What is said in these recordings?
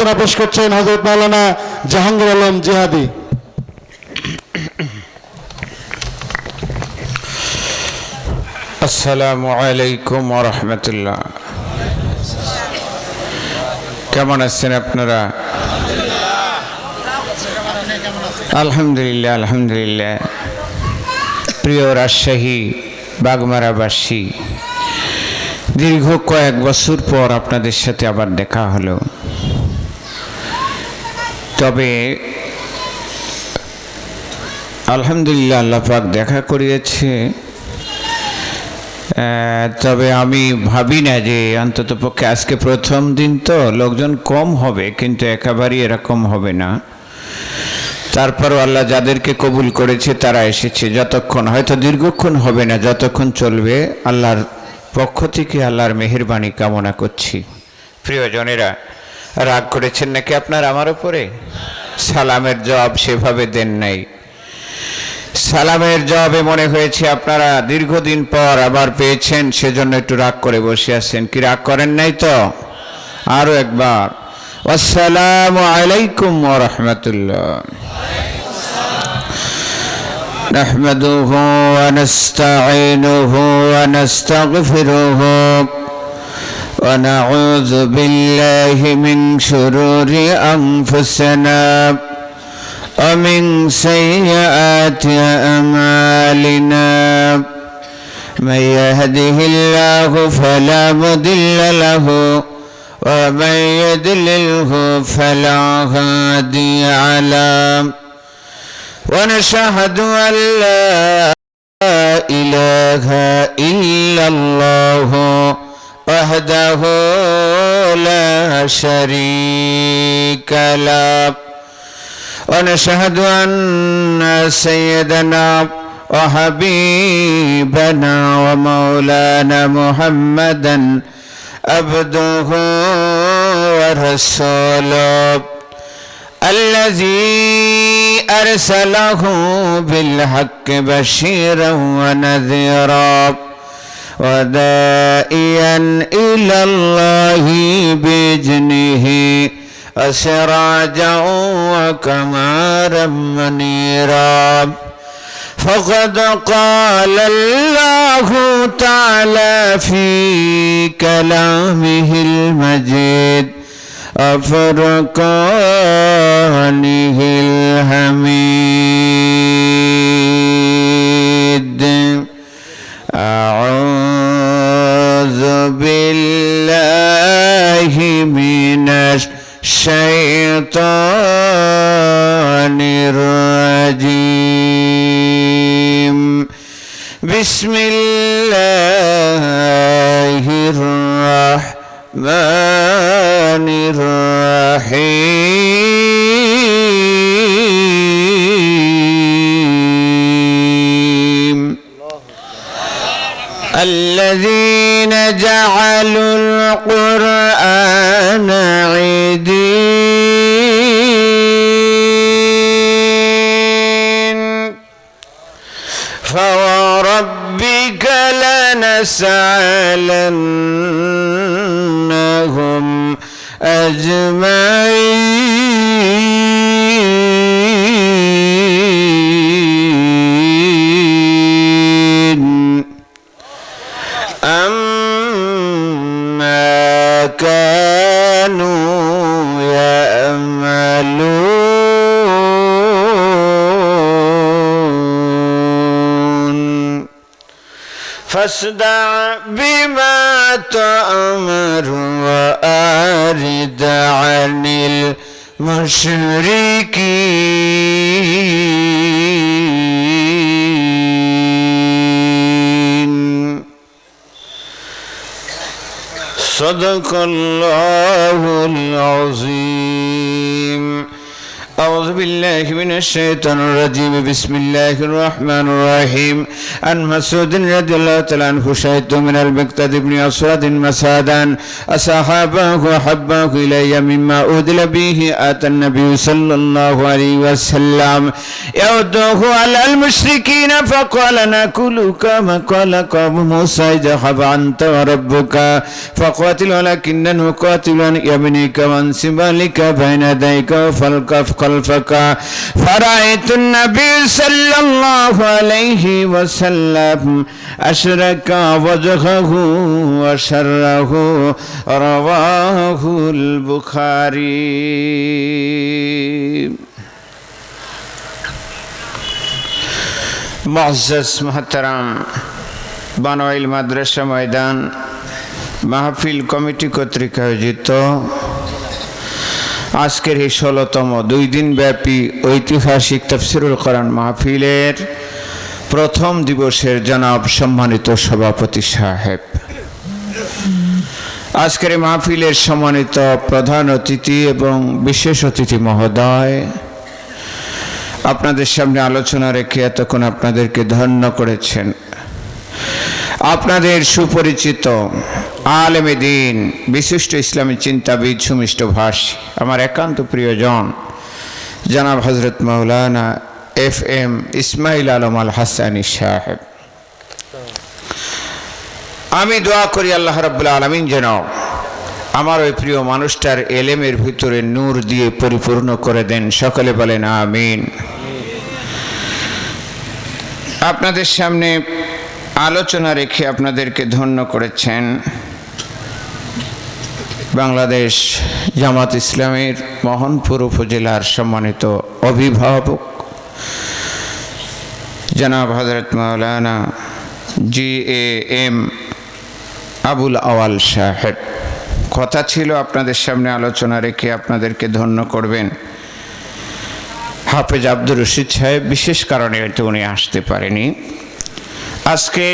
আলোচনা পেশ করছেন হযরত মাওলানা জাহাঙ্গীর আলম জিহাদি। আসসালামু আলাইকুম ওয়া রাহমাতুল্লাহ। কেমন আছেন আপনারা? আলহামদুলিল্লাহ আলহামদুলিল্লাহ। প্রিয় রাজশাহী বাগমারাবাসী, দীর্ঘ কয়েক বছর পর আপনাদের সাথে আবার দেখা হলো। তবে আলহামদুলিল্লাহ আল্লাহ পাক দেখা করিয়েছে। তবে আমি ভাবি না যে অন্ততপক্ষে আজকে প্রথম দিন তো লোকজন কম হবে, কিন্তু একেবারেই এরকম হবে না। তারপরও আল্লাহ যাদেরকে কবুল করেছে তারা এসেছে। যতক্ষণ, হয়তো দীর্ঘক্ষণ হবে না, যতক্ষণ চলবে আল্লাহর পক্ষ থেকে আল্লাহর মেহেরবানি কামনা করছি। প্রিয়জনেরা, রাগ করেছেন নাকি আপনার আমার উপরে? সালামের জবাব সেভাবে দেন নাই। সালামের জবাবে মনে হয়েছে আপনারা দীর্ঘদিন পর আবার পেয়েছেন, সেজন্য একটু রাগ করে বসে আছেন। কি রাগ করেন নাই তো? আরো একবার আসসালামু আলাইকুম ওয়া রাহমাতুল্লাহ। নাহমাদুহু ওয়া নাস্তাঈনুহু ওয়া নাস্তাগফিরুহু ওয়া নাউযু বিল্লাহি মিন শুরুরি আনফুসিনা ومن سيئات أعمالنا من يهده الله فلا مضل له ومن يضلله فلا هادي له ونشهد أن لا إله إلا الله وحده لا شريك له ونشهد أن سيدنا وحبيبنا ومولانا محمدا عبده ورسوله الذي أرسله بالحق بشيرا ونذيرا وداعيا إلى الله بإذنه وسراجا وقمرا منيرا فقد قال الله تعالى في كلامه المجيد وفرقانه الحميد أعوذ بالله من الشيطان الرجيم بسم الله الرحمن الرحيم الذين جعلوا القرآن عيدين فوربك لنسألنهم أجمعين أما كانوا يعملون فاصدع بما تؤمر وأعرض عن المشركين صدق الله العظيم أعوذ بالله من الشيطان الرجيم بسم الله الرحمن الرحيم عن مسعود رضي الله تعالى عنه شهدت من المقداد بن أسود مسادا أصحابه وحبه إلي مما أودل به آتى النبي صلى الله عليه وسلم يعده على المشركين فقال نأكل كما قال قوم موسى اذهب أنت وربك فقاتل ولكن نقاتل عن يمينك وعن شمالك بين يديك فالكف خلفك فرأيت النبي صلى الله عليه وسلم أشرك وجهه وشره رواه البخاري معزز محترم বানোয়াইল মাদ্রাসা ময়দান মাহফিল কমিটি কর্তৃক আয়োজিত আজকের এই 16তম 2 দিন ব্যাপী ঐতিহাসিক তাফসীরুল কোরআন মাহফিলের প্রথম দিবসের জনাব সম্মানিত সভাপতি সাহেব, আজকের এই মাহফিলের সম্মানিত প্রধান অতিথি এবং বিশেষ অতিথি মহোদয়, আপনাদের সামনে আলোচনা রেখে এতক্ষণ আপনাদেরকে ধন্য করেছেন আপনাদের সুপরিচিত আলেমে দ্বীন বিশিষ্ট ইসলামী চিন্তাবিদ সুমিষ্ট ভাষী আমার একান্ত প্রিয়জন জনাব হযরত মাওলানা FM ইসমাইল আলম আল হাসানী সাহেব। আমি দোয়া করি আল্লাহ রাব্বুল আলামিন যেন আমার ওই প্রিয় মানুষটার এলেমের ভিতরে নূর দিয়ে পরিপূর্ণ করে দেন। সকলে বলেন আমিন। আপনাদের সামনে আলোচনা রেখে আপনাদেরকে ধন্য করেছেন বাংলাদেশ জামাত ইসলামের মোহনপুর উপজেলার সম্মানিত অভিভাবক জনাব হযরত মাওলানা GAM আবুল আওয়াল সাহেব। কথা ছিল আপনাদের সামনে আলোচনা রেখে আপনাদেরকে ধন্য করবেন হাফেজ আব্দুর রশিদ সাহেব, বিশেষ কারণে হয়তো উনি আসতে পারেনি। আজকে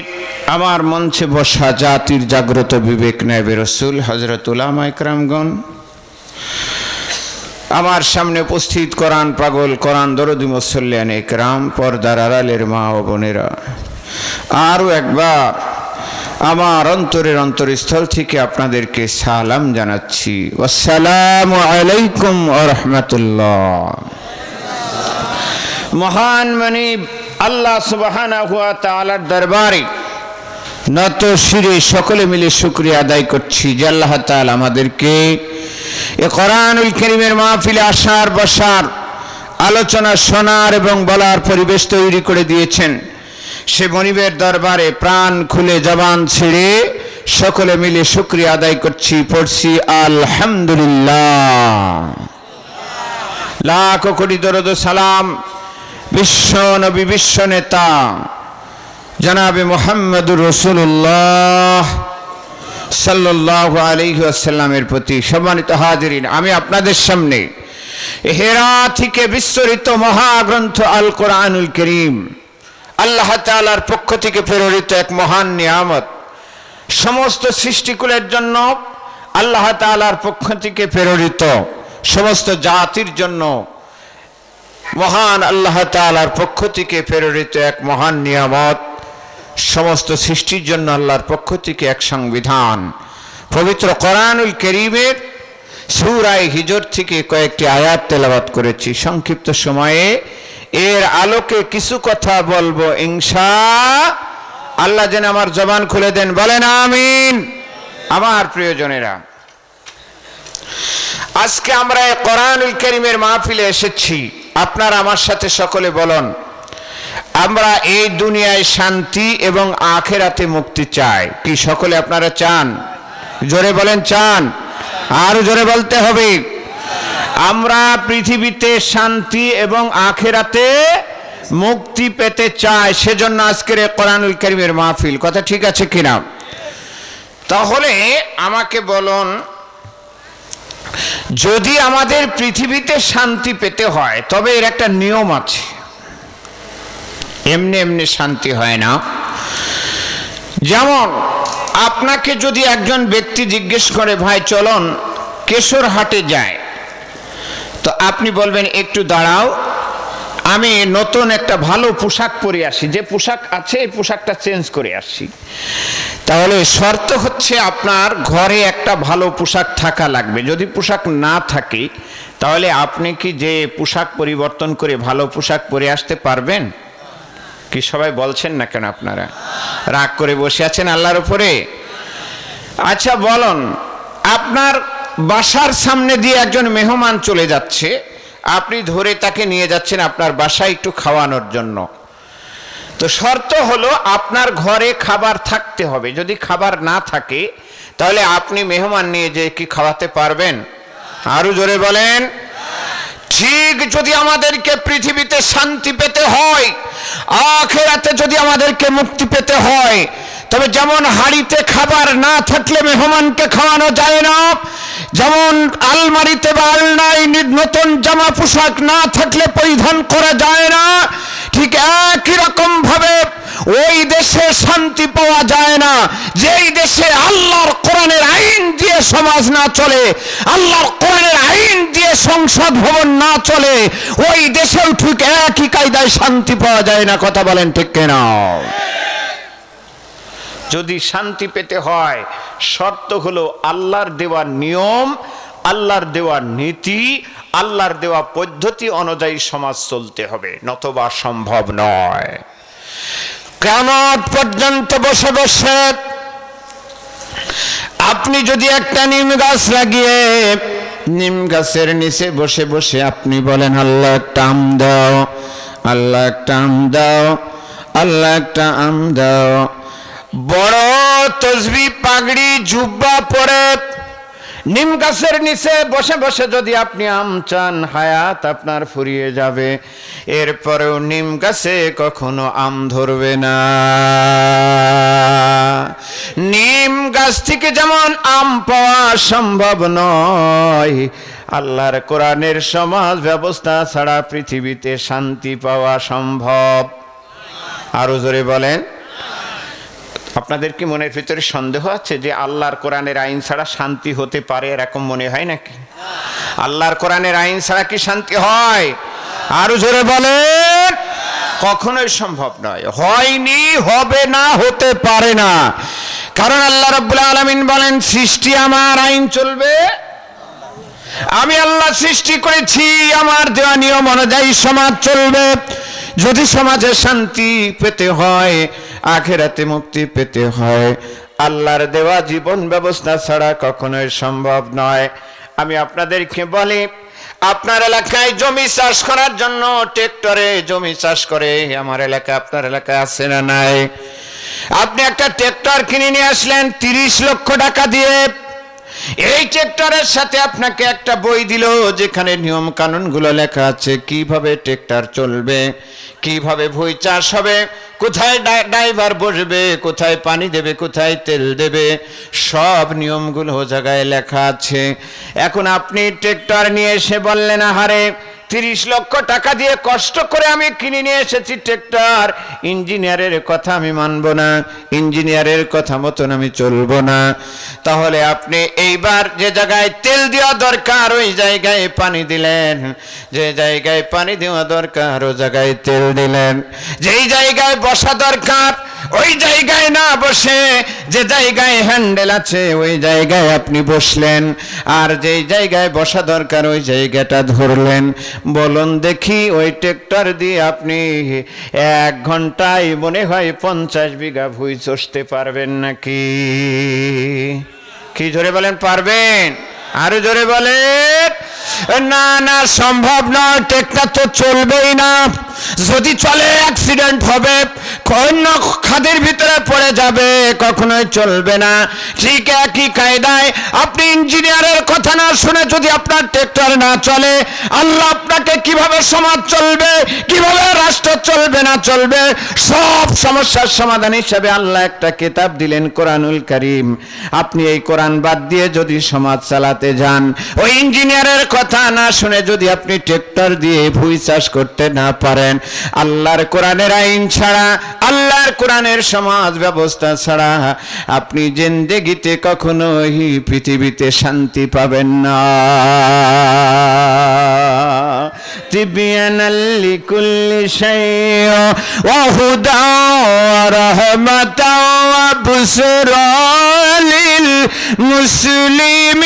আমার মঞ্চে বসা জাতির জাগ্রত বিবেক নায়েবে রাসূল হযরত উলামা ইকরামগণ, আমার সামনে উপস্থিত কোরআন পাগল কোরআন দরদি মুসল্লিয়ান ইকরাম, পর্দার আড়ালের মা ও বোনেরা, আরও একবার আমার অন্তরের অন্তরস্থল থেকে আপনাদেরকে সালাম জানাচ্ছি। আসসালামু আলাইকুম ওয়া রাহমাতুল্লাহ। মহান মানিব আল্লাহ সুবহানাহু ওয়া তাআলার দরবারে নত শিরে সকলে মিলে শুকরিয়া আদায় করছি যে আল্লাহ তাআলা আমাদেরকে এই কোরআনুল কারীমের মাহফিলে আসার বসার আলোচনা শোনার এবং বলার পরিবেশ তৈরি করে দিয়েছেন। সে মনিবের দরবারে প্রাণ খুলে জবান ছেড়ে সকলে মিলে শুকরিয়া আদায় করছি, পড়ছি আলহামদুলিল্লাহ। লাখ কোটি দরুদ ও সালাম বিশ্ব নবী বিশ্ব নেতা জনাবে মুহাম্মদুর রাসূলুল্লাহ সাল্লাল্লাহু আলাইহি ওয়াসাল্লামের প্রতি। সম্মানিত হাজিরিন, আমি আপনাদের সামনে হেরা থেকে বিস্তরিত মহাগ্রন্থ আল কোরআনুল কারীম আল্লাহ তাআলার পক্ষ থেকে প্রেরিত এক মহান নিয়ামত, সমস্ত সৃষ্টিকুলের জন্য আল্লাহ তাআলার পক্ষ থেকে প্রেরিত, সমস্ত জাতির জন্য মহান আল্লাহ তাআলার পক্ষ থেকে প্রেরিত এক মহান নিয়ামত, সমস্ত সৃষ্টির জন্য আল্লাহর পক্ষ থেকে এক সংবিধান। পবিত্র কোরআনুল কারীমের সূরা হিজর থেকে কয়েকটি আয়াত তেলাওয়াত করেছি। সংক্ষিপ্ত সময়ে এর আলোকে কিছু কথা বলবো ইনশাআল্লাহ। যেন আমার জবান খুলে দেন, বলেন আমিন। আমার প্রিয়জনেরা, আজকে আমরা এই কোরআনুল কারীমের মাহফিলে এসেছি। আপনারা আমার সাথে সকলে বলুন, আমরা এই দুনিয়ায় শান্তি এবং আখিরাতে মুক্তি চাই কি? সকলে আপনারা চান? জোরে বলেন চান। আরো জোরে বলতে হবে। আমরা পৃথিবীতে শান্তি এবং আখিরাতে মুক্তি পেতে চাই, সেজন্য আজকের এই কোরআনুল কারীমের মাহফিল। কথা ঠিক আছে কিনা? তাহলে আমাকে বলুন, যদি আমাদের পৃথিবীতে শান্তি পেতে হয় তবে এর একটা নিয়ম আছে। এমনি এমনি শান্তি হয় না। যেমন আপনাকে যদি একজন ব্যক্তি জিজ্ঞেস করে, ভাই চলুন কেশর হাটে যায়, তো আপনি বলবেন একটু দাঁড়াও, আমি নতুন একটা ভালো পোশাক পরে আসি, যে পোশাক আছে এই পোশাকটা চেঞ্জ করে আসি। তাহলে শর্ত হচ্ছে আপনার ঘরে একটা ভালো পোশাক থাকা লাগবে। যদি পোশাক না থাকে তাহলে আপনি কি যে পোশাক পরিবর্তন করে ভালো পোশাক পরে আসতে পারবেন? কি সবাই বলছেন না কেন? আপনারা রাগ করে বসে আছেন আল্লাহর উপরে? আচ্ছা বলুন, আপনার বাসার সামনে দিয়ে একজন মেহমান চলে যাচ্ছে, আপনি ধরে তাকে নিয়ে যাচ্ছেন আপনার বাসায় একটু খাওয়ানোর জন্য। তো শর্ত হলো আপনার ঘরে খাবার থাকতে হবে। যদি খাবার না থাকে তাহলে আপনি মেহমান নিয়ে যে কি খাওয়াতে পারবেন? আরো জোরে বলেন। ঠিক যদি আমাদেরকে পৃথিবীতে শান্তি পেতে হয়, আখিরাতে যদি আমাদেরকে মুক্তি পেতে হয়, তবে যেমন হাড়িতে খাবার না থাকলে মেহমানকে খাওয়ানো যায় না, যেমন আলমারিতে বা আলনায় নতুন জামা পোশাক না থাকলে পরিধান করা যায় না, ঠিক একই রকম ভাবে ওই দেশে শান্তি পাওয়া যায় না যেই দেশে আল্লাহর কোরআনের আইন দিয়ে সমাজ না চলে, আল্লাহর কোরআনের আইন দিয়ে সংসদ ভবন না চলে, ওই দেশেও ঠিক একই কায়দায় শান্তি পাওয়া যায় না। কথা বলেন ঠিক কিনা? যদি শান্তি পেতে হয় শর্ত হলো আল্লাহর দেওয়া নিয়ম, আল্লাহর দেওয়া নীতি, আল্লাহর দেওয়া পদ্ধতি অনুযায়ী সমাজ চলতে হবে, নতবা সম্ভব নয়। কিয়ামত পর্যন্ত বসে বসে আপনি যদি একটা নিম গাছ লাগিয়ে নিম গাছের নিচে বসে বসে আপনি বলেন আল্লাহ একটা আম দাও, আল্লাহ একটা আম দাও, আল্লাহ একটা আম দাও, বড় তসবি পাগড়ি জুব্বা পরে নিম গাছের নিচে বসে বসে যদি আপনি আম চান, হায়াত আপনার ফুরিয়ে যাবে। এরপরেও নিম গাছে কখনো আম ধরবে না। নিম গাছ থেকে যেমন আম পাওয়া সম্ভব নয়, আল্লাহর কোরআনের সমাজ ব্যবস্থা ছাড়া পৃথিবীতে শান্তি পাওয়া সম্ভব। আরো জোরে বলেন। আপনাদের কি মনের ভিতরে সন্দেহ আছে যে আল্লাহর কোরআনের আইন ছাড়া শান্তি হতে পারে? এরকম মনে হয় নাকি? আল্লাহর কোরআনের আইন ছাড়া কি শান্তি হয়? আরো জোরে বলেন। কখনোই সম্ভব নয়, হয়নি, হবে না, হতে পারে না। কারণ আল্লাহ রাব্বুল আলামিন বলেন সৃষ্টি আমার, আইন চলবে। আমি আল্লাহ সৃষ্টি করেছি, আমার দেওয়া নিয়ম অনুযায়ী সমাজ চলবে। যদি সমাজে শান্তি পেতে হয়, আখিরাতে মুক্তি পেতে হয়, আল্লাহর দেওয়া জীবন ব্যবস্থা ছাড়া কখনোই সম্ভব নয়। আমি আপনাদেরকে বলি, আপনার এলাকায় জমি চাষ করার জন্য ট্রাক্টরে জমি চাষ করে, আমার এলাকায় আপনার এলাকায় আছে না নাই? আপনি একটা ট্রাক্টর কিনে নিয়ে আসলেন 30 লক্ষ টাকা দিয়ে। এই ট্রাক্টরের সাথে আপনাকে একটা বই দিল যেখানে নিয়ম কানুন গুলো লেখা আছে, কিভাবে ট্রাক্টর চলবে, কিভাবে ভুঁই চাষ হবে, কোথায় ড্রাইভার বসবে, কোথায় পানি দেবে, কোথায় তেল দেবে, সব নিয়মগুলো জায়গায় লেখা আছে। এখন আপনি ট্রাক্টর নিয়ে এসে বললেন আহারে 30 লক্ষ টাকা দিয়ে কষ্ট করে আমি কিনে নিয়ে এসেছি ট্রাক্টর, ইঞ্জিনিয়ারের কথা আমি মানব না, ইঞ্জিনিয়ারের কথা মতন আমি চলবো না। তাহলে আপনি এইবার যে জায়গায় তেল দেওয়া দরকার ওই জায়গায় পানি দিলেন, যে জায়গায় পানি দেওয়া দরকার ওই জায়গায় তেল দিলেন, যেই জায়গায় বসা দরকার ওই জায়গায় না বসে যে জায়গায় হ্যান্ডেল আছে ওই জায়গায় আপনি বসলেন, আর যেই জায়গায় বসা দরকার ওই জায়গাটা ধরলেন। বলুন দেখি ওই ট্রাক্টর দিয়ে আপনি 1 ঘন্টায় মনে হয় 50 বিঘা ভুঁই চষতে পারবেন নাকি? কি জোরে বলেন, পারবেন? আরো জোরে বলেন। না না, সম্ভব নয়, ট্রাক্টর তো চলবেই না। যদি চলে অ্যাক্সিডেন্ট হবে, অন্য খাদের ভিতরে পড়ে যাবে, কখনোই চলবে না। ঠিক একই কায়দায় আপনি ইঞ্জিনিয়ারের কথা না শুনে যদি আপনার ট্রাক্টর না চলে, আল্লাহ আপনাকে কিভাবে সমাজ চলবে, কিভাবে রাষ্ট্র চলবে না চলবে, সব সমস্যার সমাধান হিসেবে আল্লাহ একটা কিতাব দিলেন, কোরআনুল কারীম। আপনি এই কোরআন বাদ দিয়ে যদি সমাজ চালাতে যান, ওই ইঞ্জিনিয়ারের কথা না শুনে যদি আপনি ট্রাক্টর দিয়ে ভুঁই চাষ করতে না পারেন, আল্লাহর কোরআনের আইন ছাড়া, আল্লাহর কোরআনের সমাজ ব্যবস্থা ছাড়া আপনি জিন্দেগিতে কখনোই পৃথিবীতে শান্তি পাবেন না। তিবিয়ানাল লিকুল্লি শাই'ইন ওয়া হুদা ওয়া রাহমাতাও ওয়া বুশরা লিল মুসলিমিন।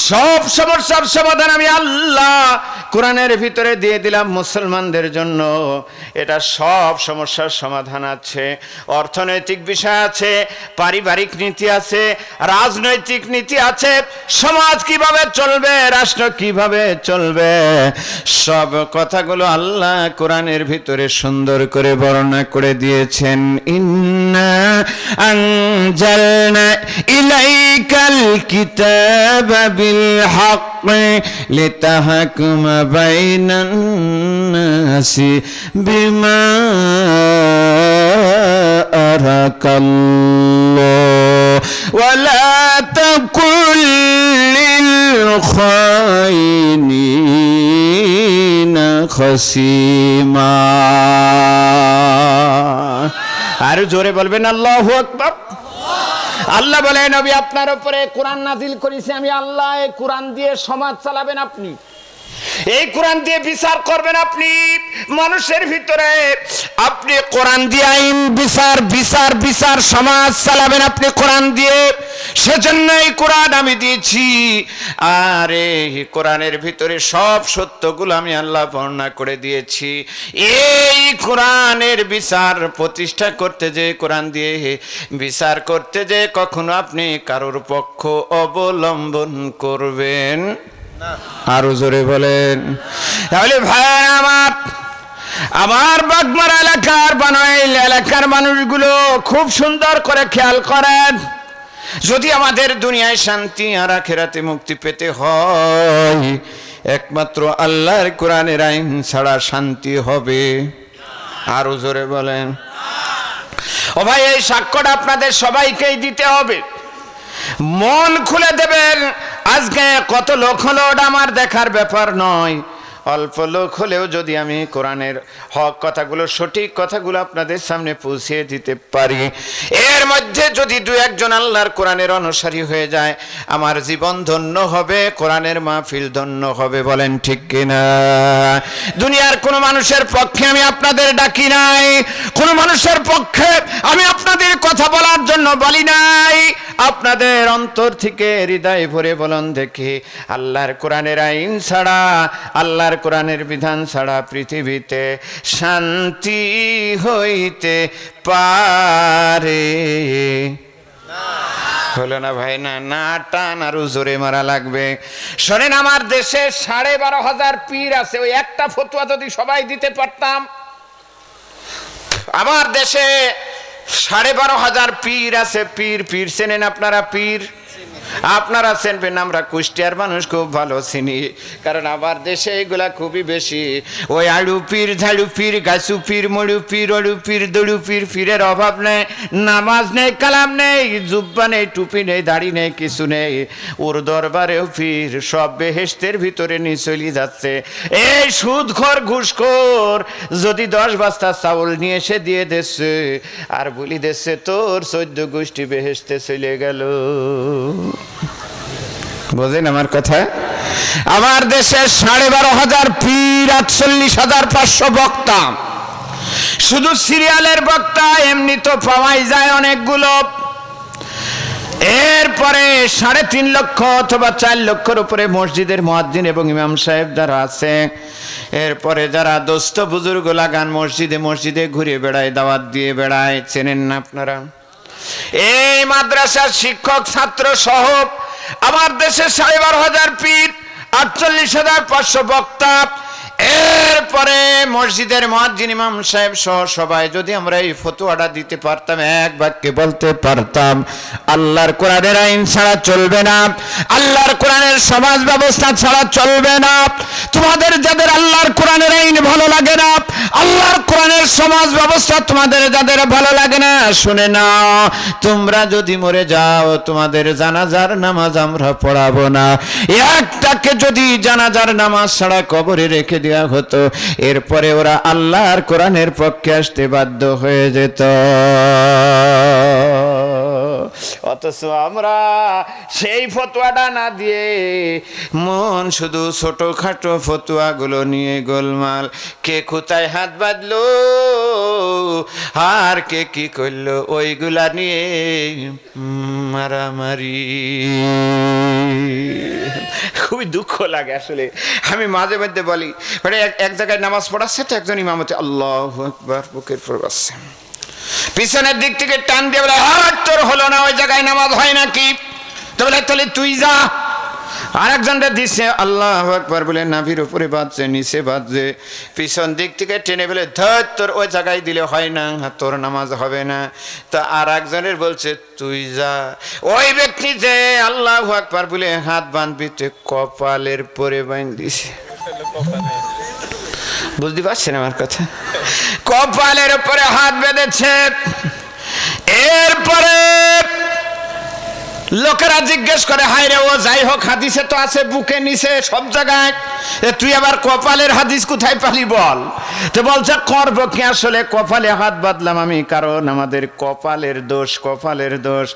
সব সমস্যার সমাধান আমি আল্লাহ কোরআনের ভিতরে দিয়ে দিলাম মুসলমানদের জন্য। এটা সব সমস্যার সমাধান আছে। অর্থনৈতিক বিষয় আছে, পারিবারিক নীতি আছে, রাজনৈতিক নীতি আছে, সমাজ কিভাবে চলবে, রাষ্ট্র কিভাবে চলবে, সব কথাগুলো আল্লাহ কোরআনের ভিতরে সুন্দর করে বর্ণনা করে দিয়েছেন। ইন্না আনজালনা ইলাইকাল কিতাবা বিল হক লিতাহকুমা বাইনান নাসি বিমা আরাকাল্লাহ ওয়া লা তাকুল লিল খাইনিনা খাসিমা। আর জোরে বলবেন আল্লাহু আকবার। আল্লাহ বলে, নবী আপনার উপরে কোরআন নাজিল করেছি আমি আল্লাহ। এই কোরআন দিয়ে সমাজ চালাবেন আপনি, এই কোরআন দিয়ে বিচার করবেন আপনি মানুষের ভিতরে। আপনি কোরআন দিয়ে আইন বিচার বিচার বিচার সমাজ চালাবেন আপনি কোরআন দিয়ে। সেজন্য এই কোরআন আমি দিয়েছি। আর এই কোরআনের ভিতরে সব সত্যগুলো আমি আল্লাহ বর্ণনা করে দিয়েছি। এই কোরআনের বিচার প্রতিষ্ঠা করতে যে, কোরআন দিয়ে বিচার করতে যে কখনো আপনি কারোর পক্ষ অবলম্বন করবেন না। আরো জোরে বলেন। তাহলে ভাই আমার বাগমারা এলাকার বানাইল এলাকার মানুষগুলো খুব সুন্দর করে খেয়াল করেন। যদি আমাদের দুনিয়ায় শান্তি আর আখিরাতে মুক্তি পেতে হয়, একমাত্র আল্লাহর কোরআনের আইন ছাড়া শান্তি হবে। আরো জোরে বলেন। ও ভাই, এই সাক্ষ্যটা আপনাদের সবাইকেই দিতে হবে। মন খুলে দেবেন। আজকে কত লোক হলো ওটা আমার দেখার ব্যাপার নয়। অল্প লোক হলেও যদি আমি কোরআনের হক কথাগুলো, সঠিক কথাগুলো আপনাদের সামনে পৌঁছে দিতে পারি, এর মধ্যে যদি দু একজন আল্লাহর কোরআনের অনুসারী হয়ে যায়, আমার জীবন ধন্য হবে, কোরআনের মাহফিল ধন্য হবে। বলেন ঠিক কিনা? দুনিয়ার কোনো মানুষের পক্ষে আমি আপনাদের ডাকি নাই, কোনো মানুষের পক্ষে আমি আপনাদের কথা বলার জন্য বলি নাই। আপনাদের অন্তর থেকে হৃদয় ভরে বলুন দেখি, আল্লাহর কোরআনের আইন ছাড়া, আল্লাহর কোরআনের বিধান ছাড়া পৃথিবীতে শান্তি হইতে পারে? হলো না ভাই? না না, টান আরো জোরে মারা লাগবে। শোনেন, আমার দেশে 12,500 পীর আছে। ওই একটা ফতোয়া যদি সবাই দিতে পারতাম। আমার দেশে 12,500 পীর আছে। পীর পীর চেনেন আপনারা? পীর আপনারা চিনবেন, আমরা কুষ্টিয়ার মানুষ খুব ভালো চিনি, কারণ আমার দেশে এগুলা খুবই বেশি। ওই আড়ু পীর, ঝাড়ু পীর, গাছু পীর, মড়ু পীর, অড়ু পীর, দড়ু পীর, পীরের অভাব নেই। নামাজ নেই, কালাম নেই, জুব্বা নেই, টুপি নেই, দাড়ি নেই, কিছু নেই। ওর দরবারেও পীর। সব বেহেশতের ভিতরে নিয়ে চলে যাচ্ছে। এই সুদখোর ঘুষখোর যদি 10 বস্তা চাউল নিয়ে এসে দিয়ে দিচ্ছে আর বলি দিচ্ছে তোর 14 গোষ্ঠী বেহেশতে চলে গেল। বোঝেন আমার কথা? আমার দেশে 12,500 পীর, 48,500 বক্তা। শুধু সিরিয়ালের বক্তা এমনি তো পাওয়াই যায় অনেকগুলো। এরপরে 3.5 লক্ষ অথবা 4 লক্ষের উপরে মসজিদের মুয়াজ্জিন এবং ইমাম সাহেব যারা আছে। এরপরে যারা দোস্ত বুজুর্গ লাগান মসজিদে মসজিদে ঘুরে বেড়ায়, দাওয়াত দিয়ে বেড়ায়, চেনেন না আপনারা? এই মাদ্রাসার শিক্ষক ছাত্র সহ আমার দেশে 12,500 পীর, 48,500 বক্তা। এরপরে মসজিদের মুয়াজ্জিন ইমাম সাহেব সহ সবাই যদি আমরা এই ফতোয়াটা দিতে পারতাম, এক বাক্যে বলতে পারতাম, আল্লাহর কোরআনের আইন ছাড়া চলবে না, আল্লাহর কোরআনের সমাজ ব্যবস্থা ছাড়া চলবে না। তোমাদের যাদের আল্লাহর কোরআনের আইন ভালো লাগে না, আল্লাহর কোরআনের সমাজ ব্যবস্থা তোমাদের যাদের ভালো লাগে না, শুনে নাও, তোমরা যদি মরে যাও তোমাদের জানাজার নামাজ আমরা পড়াবো না। একটাকে যদি জানাজার নামাজ ছাড়া কবরে রেখে দেওয়া হতো, এরপরে ওরা আল্লাহর কোরআনের পক্ষে আসতে বাধ্য হয়ে যেত। অথচ আমরা সেই ফতোয়াটা না দিয়ে মন শুধু ছোটখাটো ফতোয়াগুলো নিয়ে গোলমাল, কে কোথায় হাত বাঁধলো আর কে কি করলো ওইগুলা নিয়ে মারামারি। খুবই দুঃখ লাগে আসলে। আমি মাঝে মধ্যে বলি, মানে এক জায়গায় নামাজ পড়াচ্ছে তো একজন ইমামতি আল্লাহু আকবার বুকের উপর বসছে, পিছনের দিক থেকে টান দিয়ে বলে হাত তোর হলো না, ওই জায়গায় নামাজ হয় নাকি? তো বলে তাহলে তুই যা। আর একজনটা দিচ্ছে আল্লাহু আকবার বলে নাভির উপরে বাজছে, নিচে বাজছে, পিছন দিক থেকে টেনে বলে ধর তোর ওই জায়গায় দিলে হয় না, তোর নামাজ হবে না। তা আর একজনের বলছে তুই যা। ওই ব্যক্তি যে আল্লাহু আকবার বলে হাত বাঁধবিতে কপালের পরে বাঁধ দিছে। বুঝতে পারছেন আমার কথা? কপালের উপরে হাত বেঁধেছে। এরপরে লোকেরা জিজ্ঞেস করে হায় রে, ও যাই হোক হাদিসে তো আছে বুকে নিচে সব জায়গায়, তুই আবার কপালের হাদিস কোথায় পালি বল? তো বলছে করবো কি, আসলে কপালে হাত বাঁধলাম আমি কারণ আমাদের কপালের দোষ, কপালের দোষ।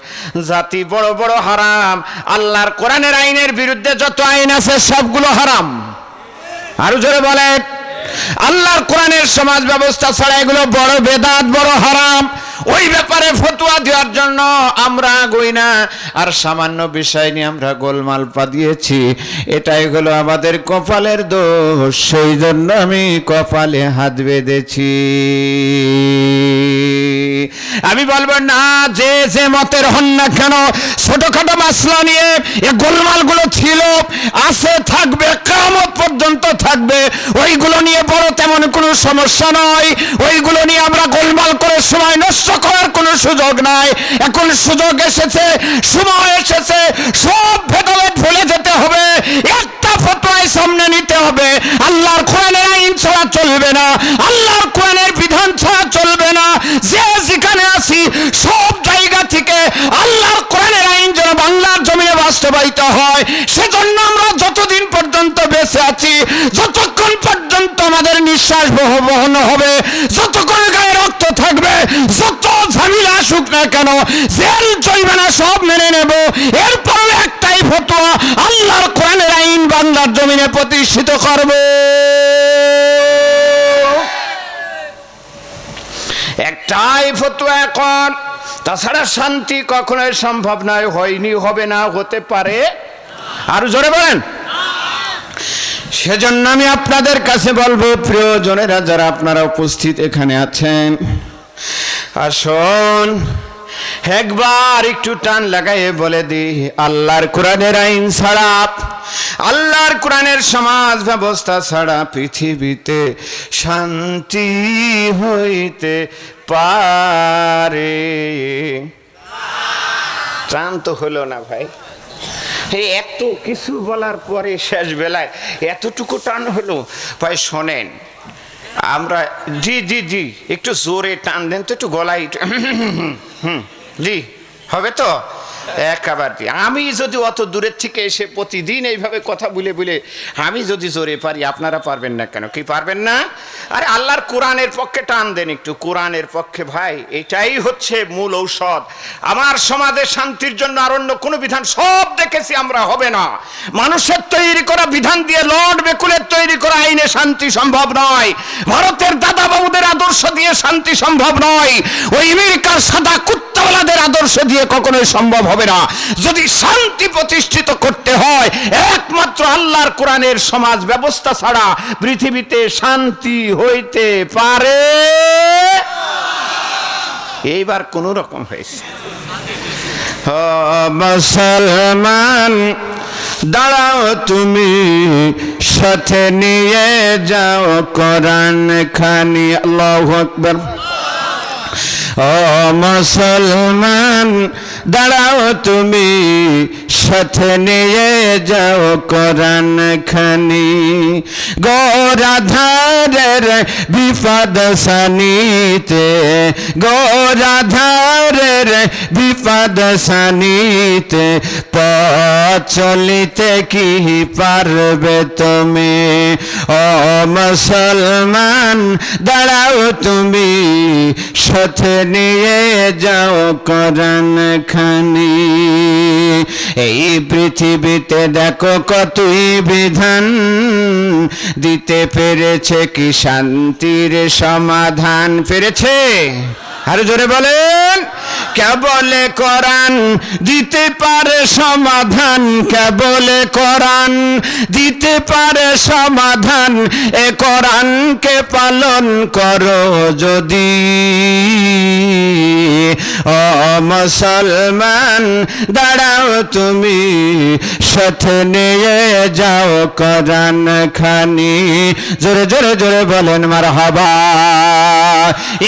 জাতি বড় বড় হারাম, আল্লাহর কোরআনের আইনের বিরুদ্ধে যত আইন আছে সবগুলো হারাম। আরো জোরে বলে, আল্লাহর কোরআনের সমাজ ব্যবস্থা ছাড়া এগুলো বড় বেদাত, বড় হারাম। ওই ব্যাপারে ফতোয়া দেওয়ার জন্য আমরা আগুই না, আর সামান্য বিষয় নিয়ে আমরা গোলমাল পাদিয়েছি। এটাই হলো আমাদের কপালের দোষ, সেই জন্য আমি কপালে হাত বেঁধেছি। আমি বলবো না, যে যে মতের হন না কেন, ছোটখাটো মাসলা নিয়ে এ গোলমালগুলো ছিল, আছে, থাকবে, কিয়ামত পর্যন্ত থাকবে। ওইগুলো নিয়ে বড় তেমন কোনো সমস্যা নয়, ওইগুলো নিয়ে আমরা গোলমাল করে সময় নষ্ট করার কোনো সুযোগ নাই। এখন সুযোগ এসেছে, সময় এসেছে, সব ভেদাভেদ ভুলে যেতে হবে, একটা ফতোয়ায় সামনে নিতে হবে। আল্লাহর কোরআনের আইন ছাড়া চলবে না, আল্লাহর কোরআনের বিধান ছাড়া চলবে না। যে যেখানে আছি সব জায়গা থেকে আল্লাহর কোরআনের আইন যেন বাংলার জমিনে বাস্তবায়িত হয়, সেজন্য আমরা যতদিন পর্যন্ত বেঁচে আছি, যতক্ষণ পর্যন্ত আমাদের নিঃশ্বাস বহন হবে, যতক্ষণ গায়ে রক্ত থাকবে, যত ঝামেলা আসুক না কেন, জেল চলবে না, সব মেনে নেব। এরপরে একটাই ফতোয়া, আল্লাহর কোরআনের আইন বাংলার জমিনে প্রতিষ্ঠিত করব। একটাই ফতোয়া এখন, তাছাড়া শান্তি কখনোই সম্ভব নয়, হয়নি, হবে না, হতে পারে। আর জোরে বলেন। সেজন্য আমি আপনাদের কাছে বলবো, প্রিয়জনেরা যারা আপনারা উপস্থিত এখানে আছেন, আসুন একবার একটু টান লাগাইয়ে বলে দি, আল্লাহর কোরআনের আইন ছাড়া, আল্লাহর কোরআনের সমাজ ব্যবস্থা ছাড়া পৃথিবীতে শান্তি হইতে পারে? টান তো হলো না ভাই, এত কিছু বলার পরে শেষ বেলায় এতটুকু টান হলো ভাই। শোনেন, আমরা জি জি জি একটু জোরে টান দেন তো, একটু গলায় জি হবে তো একেবারে। আমি যদি অত দূরের থেকে এসে প্রতিদিন এইভাবে কথা বলে বলে আমি যদি জোরে পারি, আপনারা পারবেন না কেন? কি পারবেন না? আরে আল্লাহর কোরআনের পক্ষে টান দেন একটু, কোরআনের পক্ষে ভাই। এটাই হচ্ছে মূল ঔষধ। আমার সমাজে শান্তির জন্য আর অন্য কোনো বিধান সব দেখেছি আমরা, হবে না। মানুষের তৈরি করা বিধান দিয়ে, লর্ড বেকুলের তৈরি করা আইনে শান্তি সম্ভব নয়। ভারতের দাদা বাবুদের আদর্শ দিয়ে শান্তি সম্ভব নয়। ওই আমেরিকার সাদা কুত্তাওয়ালাদের আদর্শ দিয়ে কখনোই সম্ভব হবে না। যদি শান্তি প্রতিষ্ঠিত করতে হয়, একমাত্র আল্লাহর কোরআনের সমাজ ব্যবস্থা ছাড়া পৃথিবীতে শান্তি হইতে পারে। এইবার কোন রকম হয়েছে। মুসলমান দাঁড়াও তুমি, সাথে নিয়ে যাও কোরআন খানি। আল্লাহু আকবার। ও মুসলমান দাঁড়াও তুমি, সাথে নিয়ে যাও কোরআন খানি গৌরাধারের বিপদ সানিতে গৌরাধারের বিপদ সানিতে পথ চলিতে কি পারবে তুমি ও মুসলমান দাঁড়াও তুমি সাথে নিয়ে যাও কোরআন খানি এই পৃথিবীতে দেখো কতই বিধান দিতে পেরেছে কি শান্তির সমাধান পেরেছে আরো জোরে বলেন কেবল কোরআন দিতে পারে সমাধান কেবল কোরআন দিতে পারে সমাধান এ কোরআনকে পালন করো যদি ও মুসলমান দাঁড়াও তুমি সাথে নিয়ে যাও কোরআন খানি জোরে জোরে জোরে বলেন মারহাবা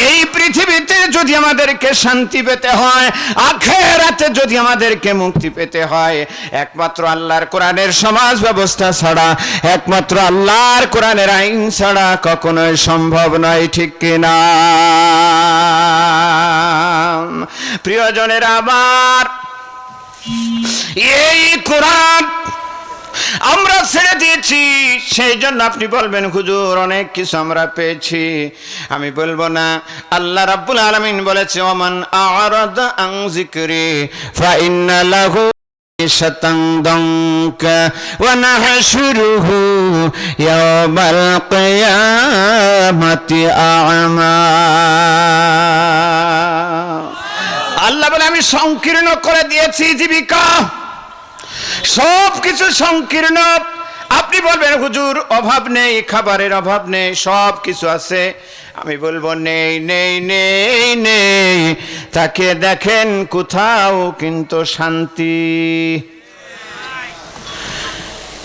এই পৃথিবীতে যদি আমাদেরকে শান্তি পেতে হয় আখিরাতে যদি আমাদেরকে মুক্তি পেতে হয় একমাত্র আল্লাহর কোরআনের সমাজ ব্যবস্থা ছাড়া একমাত্র আল্লাহর কোরআনের আইন ছাড়া কখনোই সম্ভব নয় ঠিক কিনা প্রিয়জনেরা আমার এই কোরআন আমরা ছেড়ে দিয়েছি সেই জন্য আপনি বলবেন হুজুর অনেক কিছু আমরা পেয়েছি আমি বলবো না আল্লাহ রাব্বুল আলামিন বলেছে ওমান আ'রাদা আন যিকরি ফা ইন্না লাহু শাতান দাঙ্কা ওয়া নাহশুরুহু ইয়াওমাল কিয়ামাতি আ'মা আল্লাহ বলে আমি সংকীর্ণ করে দিয়েছি জীবিকা সব কিছু সংকীর্ণ আপনি বলবেন হুজুর অভাব নেই খাবারের অভাব নেই সব কিছু আছে আমি বলবো নেই নেই নেই নেই তাকে দেখেন কোথাও কিন্তু শান্তি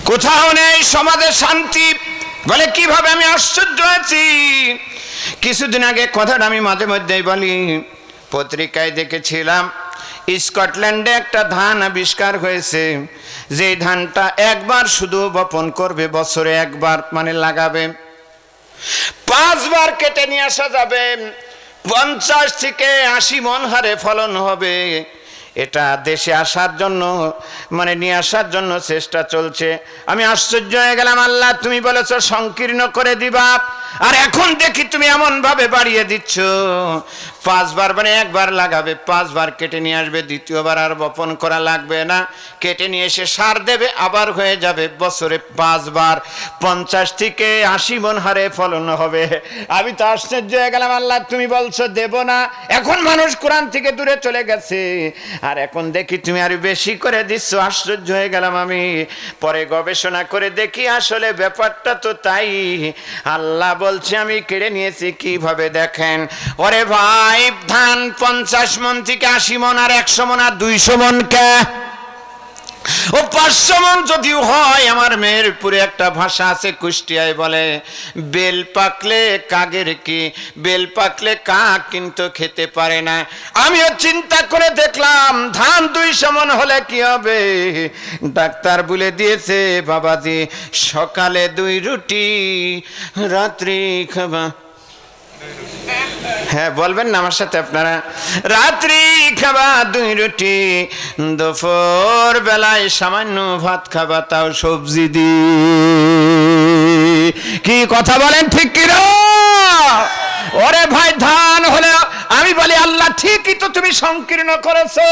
কোথাও নেই সমাজে শান্তি বলে কিভাবে আমি আশ্চর্য আছি কিছুদিন আগে কথাটা আমি মাঝে মধ্যেই বলি পত্রিকায় দেখেছিলাম স্কটল্যান্ডে একটা ধান আবিষ্কার হয়েছে যে ধানটা একবার শুধু বপন করবে বছরে একবার মানে লাগাবে 5 বার কেটে নিয়ে আসা যাবে 50 থেকে 80 মণ হারে ফলন হবে এটা দেশে আসার জন্য মানে নিয়ে আসার জন্য চেষ্টা চলছে আমি আশ্চর্য হয়ে গেলাম আল্লাহ তুমি বলেছো সংকীর্ণ করে দিবা আর এখন দেখি তুমি এমন ভাবে বাড়িয়ে দিচ্ছ 5 বার মানে একবার লাগাবে 5 বার কেটে নিয়ে আসবে দ্বিতীয়বার আর বপন করা লাগবে না কেটে নিয়ে এসে সার দেবে আবার হয়ে যাবে বছরে 5 বার 50 থেকে 80 মণ হারে ফলন হবে আমি তো আশ্চর্য হয়ে গেলাম আল্লাহ তুমি বলছো দেব না এখন মানুষ কোরআন থেকে দূরে চলে গেছে আর এখন দেখি তুমি আর বেশি করে দিচ্ছ আশ্চর্য হয়ে গেলাম আমি পরে গবেষণা করে দেখি আসলে ব্যাপারটা তো তাই আল্লাহ বলছে আমি কেড়ে নিয়েছি কিভাবে দেখেন ওরে ভাই ধান 50 মণ থেকে 80 মণ আর 100 মণ আর 200 মণ কে ও 500 মণ যদিও হয় আমার মেহেরপুরে একটা ভাষা আছে কুষ্টিয়ায় বলে বেল পাকলে কাগের কি বেল পাকলে কাক কিন্তু খেতে পারে না আমিও চিন্তা করে দেখলাম ধান 200 মণ হলে কি হবে ডাক্তার বলে দিয়েছে বাবাজি সকালে 2 রুটি রাত্রি খাবা হ্যাঁ বলবেন না আমার সাথে আপনারা রাত্রি খাবা 2 রুটি দুপুর বেলায় সামান্য ভাত খাবা তাও সবজি দি কি কথা বলেন ঠিক কি না ওরে ভাই ধান হলে আমি বলি আল্লাহ ঠিকই তো তুমি সংকীর্ণ করেছো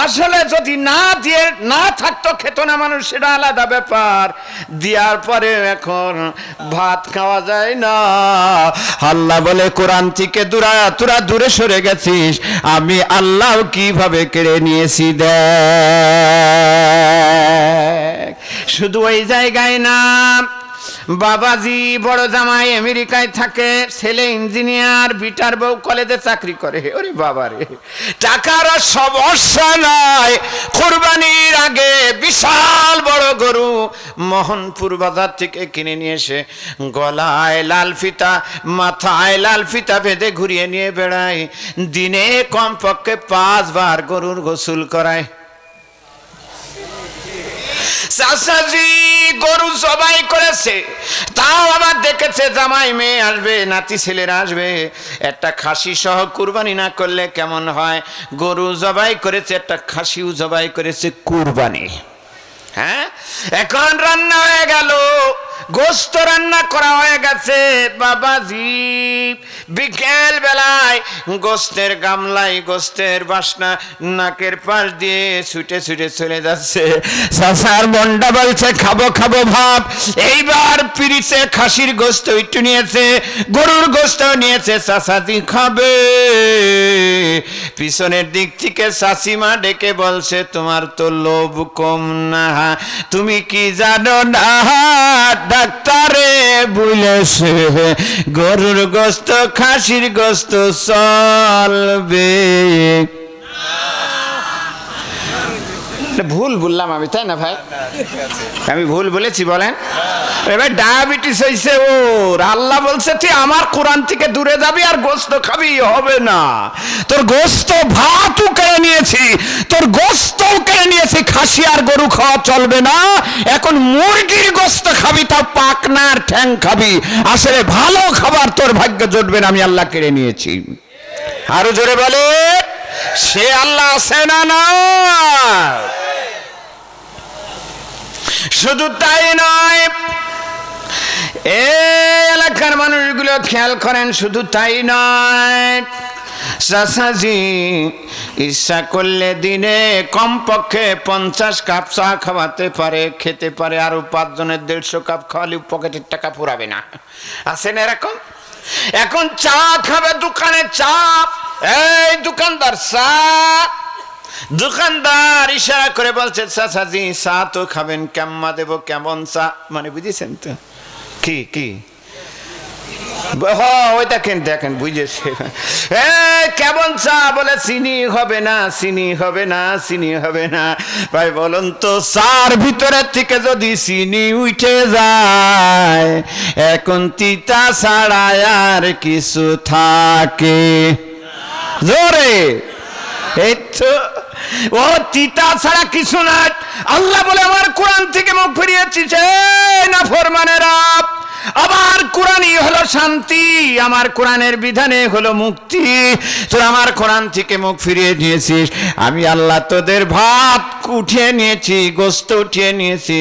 আসলে যদি না দিয়ে না থাকতো খেত না মানুষ সেটা আলাদা ব্যাপার দেওয়ার পরে এখন ভাত খাওয়া যায় না আল্লাহ বলে কোরআন থেকে তোরা দূরে সরে গেছিস আমি আল্লাহ কিভাবে কেড়ে নিয়েছি দেখ শুধু ওই জায়গায় না বাবাজি বড় জামাই আমেরিকায় থাকে ছেলে ইঞ্জিনিয়ার বিটার বউ কলেজে চাকরি করে ওরে বাবারে টাকার সমস্যা নাই কুরবানির আগে বিশাল বড় গরু মোহনপুর বাজার থেকে কিনে নিয়ে এসে গলায় লাল ফিতা মাথায় লাল ফিতা বেঁধে ঘুরিয়ে নিয়ে বেড়ায় দিনে কমপক্ষে 5 বার গরুর গোসল করায় চাচাজি গরু জবাই করেছে, তাও আবার দেখেছে জামাই মেয়ে আসবে, নাতি ছেলেরা আসবে, একটা খাসি সহ কুরবানি না করলে কেমন হয়। গরু জবাই করেছে, একটা খাসিও জবাই করেছে কুরবানি। হ্যাঁ, এখন রান্না হয়ে গেল, গোস্ত রান্না করা হয়ে গেছে। বাবাজি বিকেল বেলায় গোস্তের গামলায় গোস্তের বাসনা নাকের পাশ দিয়ে ছুটে ছুটে চলে যাচ্ছে। চাচার মনটা বলছে খাবো খাবো ভাব। এইবার পিরিচে খাসির গোস্ত একটু নিয়েছে, গরুর গোস্ত নিয়েছে, চাচাদি খাবে। পিছনের দিক থেকে চাচিমা ডেকে বলছে, তোমার তো লোভ কম না, তুমি কি জানো না ডাক্তারে বলেছে গরুর গোস্ত খাসির গোস্ত চলবে। ভুল বললাম আমি, তাই না ভাই? আমি ভুল বলেছি বলেন? এবার ডায়াবেটিস হয়েছে ওর, আল্লাহ বলছে তুই আমার কোরআন থেকে দূরে যাবি আর গোস্ত খাবি, হবে না। তোর গোস্ত ভাতও কেড়ে নিয়েছি, তোর গোস্ত কেড়ে নিয়েছি, খাসি আর গরু খাওয়া চলবে না। এখন মুরগির গোস্ত খাবি, তার পাকনার ঠ্যাং খাবি। আসলে ভালো খাবার তোর ভাগ্য জুটবে না, আমি আল্লাহ কেড়ে নিয়েছি। আরো জোরে বলে, সে আল্লাহ আছে না? না, শুধু তাই নয়, এই এলাকার মানুষগুলো খেয়াল করেন, শুধু তাই নয়, চাচাজি ইচ্ছা করলে দিনে কমপক্ষে 50 কাপ চা খাওয়াতে পারে, খেতে পারে। আরো 5 জনের 150 কাপ খাওয়ালে পকেটের টাকা পুরাবে না। আছেন এরকম? এখন চা খাবে দোকানে, চা, এই দোকানদার চা। দোকানদার ইশারা করে বলছে, চাচাজি চা তো খাবেন, কেমন দেব, কেমন চা, মানে বুঝেছেন তো? কি কি ওই দেখেন দেখেন বুঝেছে। কেমন চা? বলে চিনি হবে না, চিনি হবে না, চিনি হবে না। ভাই বলুন তো, চার ভিতরের থেকে যদি চিনি উঠে যায়, এখন তিতা ছাড়া আর কিছু থাকে? জোরে এই তো, ও তিতা ছাড়া কিছু না। আল্লাহ বলে আমার কোরআন থেকে মুখ ফিরিয়েছিস না ফরমানেরা। আমার কোরআনই হলো শান্তি, আমার কোরআনের বিধানে হলো মুক্তি। তোর আমার কোরআন থেকে মুখ ফিরিয়ে নিয়েছিস, আমি আল্লাহ তোদের ভাত উঠিয়ে নিয়েছি, গোস্ত উঠিয়ে নিয়েছি।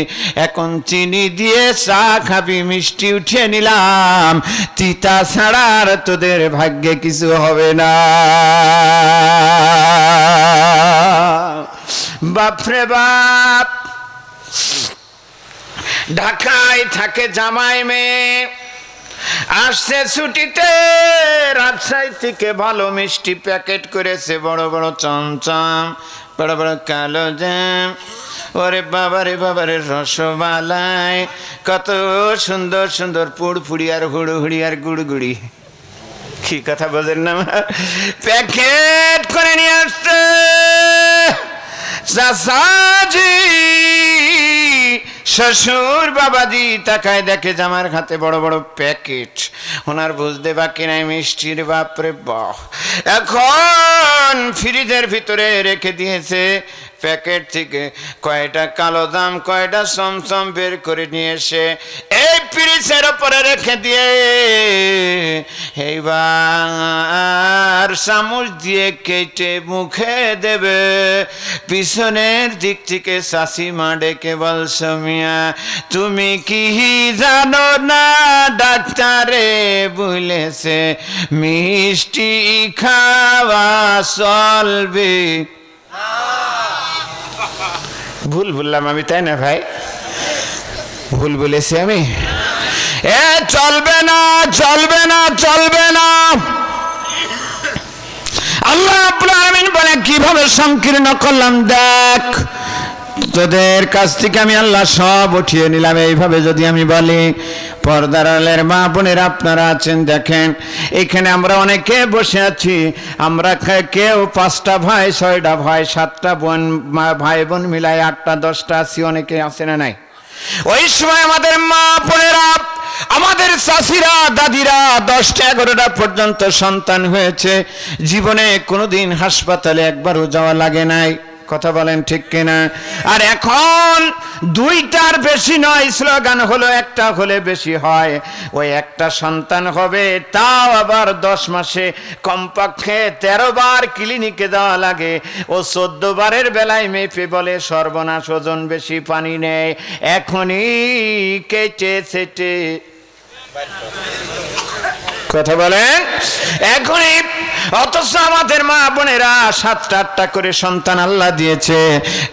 এখন চিনি দিয়ে চা খাবি, মিষ্টি উঠিয়ে নিলাম। তিতা ছাড়া আর তোদের ভাগ্যে কিছু হবে না। বাপরে বাপ, ঢাকায় থাকে জামাই মেয়ে, আসছে ছুটিতে রাজশাহী থেকে ভালো মিষ্টি প্যাকেট করেছে, বড় বড় চমচম, বড় বড় কালো জ্যাম। ওরে বাবারে বাবারে রসমালাই, কত সুন্দর সুন্দর পুড়পুড়ি আর হুড়ুহুড়ি আর গুড়গুড়ি। কি কথা বোঝেন না? প্যাকেট করে নিয়ে আসছে চাচাজি। শ্বশুর বাবাজি তাকায় দেখে জামার হাতে বড় বড় প্যাকেট, ওনার বুঝতে বাকি নাই মিষ্টির। বাপরে বাহ! এখন ফ্রিজের ভিতরে রেখে দিয়েছে, প্যাকেট থেকে কয়টা কালো জাম কয়টা চমচম বের করে নিয়ে এসে এই ফ্রিজের উপরে রেখে দিয়ে এইবার চামচ দিয়ে কেটে মুখে দেবে। পিছনের দিক থেকে শাশুড়িমা ডেকে বলছ, মিয়া তুমি কি জানো না ডাক্তারে বলেছে মিষ্টি খাওয়া চলবে? ভুল বললাম আমি, তাই না ভাই? ভুল বলেছি আমি? চলবে না, চলবে না, চলবে না। আল্লাহ রাব্বুল আলামিন বলে কিভাবে সংকীর্ণ করলাম দেখ। তোদের কাছ থেকে আমি আল্লাহ সব উঠিয়ে নিলাম। এইভাবে যদি আমি বলি, পর্দার আড়ালের মা বোনেরা আপনারা আছেন, দেখেন এখানে আমরা অনেকে বসে আছি। আমরা কেউ 5টা ভাই, 6টা ভাই, 7টা বোন, ভাই বোন মিলাই 8টা 10টা আছি, অনেকে আছে না নাই? ওই সময় আমাদের মা বোনেরা, আমাদের চাচিরা, দাদিরা 10টা 11টা পর্যন্ত সন্তান হয়েছে, জীবনে কোনোদিন হাসপাতালে একবারও যাওয়া লাগে নাই। কথা বলেন ঠিক কিনা? আর এখন দুইটার বেশি নয়, স্লোগান হলো একটা হলে বেশি হয়। ওই একটা সন্তান হবে, তাও আবার 10 মাসে কমপক্ষে 13 বার ক্লিনিকে দেওয়া লাগে। ও 14 বারের বেলায় মেপে বলে সর্বনাশ, ওজন বেশি, পানি নেই, এখনই কেটে সেটে। কথা বলেন এখনই। অথচ আমাদের মা বোনেরা 7টা 8টা করে সন্তান আল্লাহ দিয়েছে,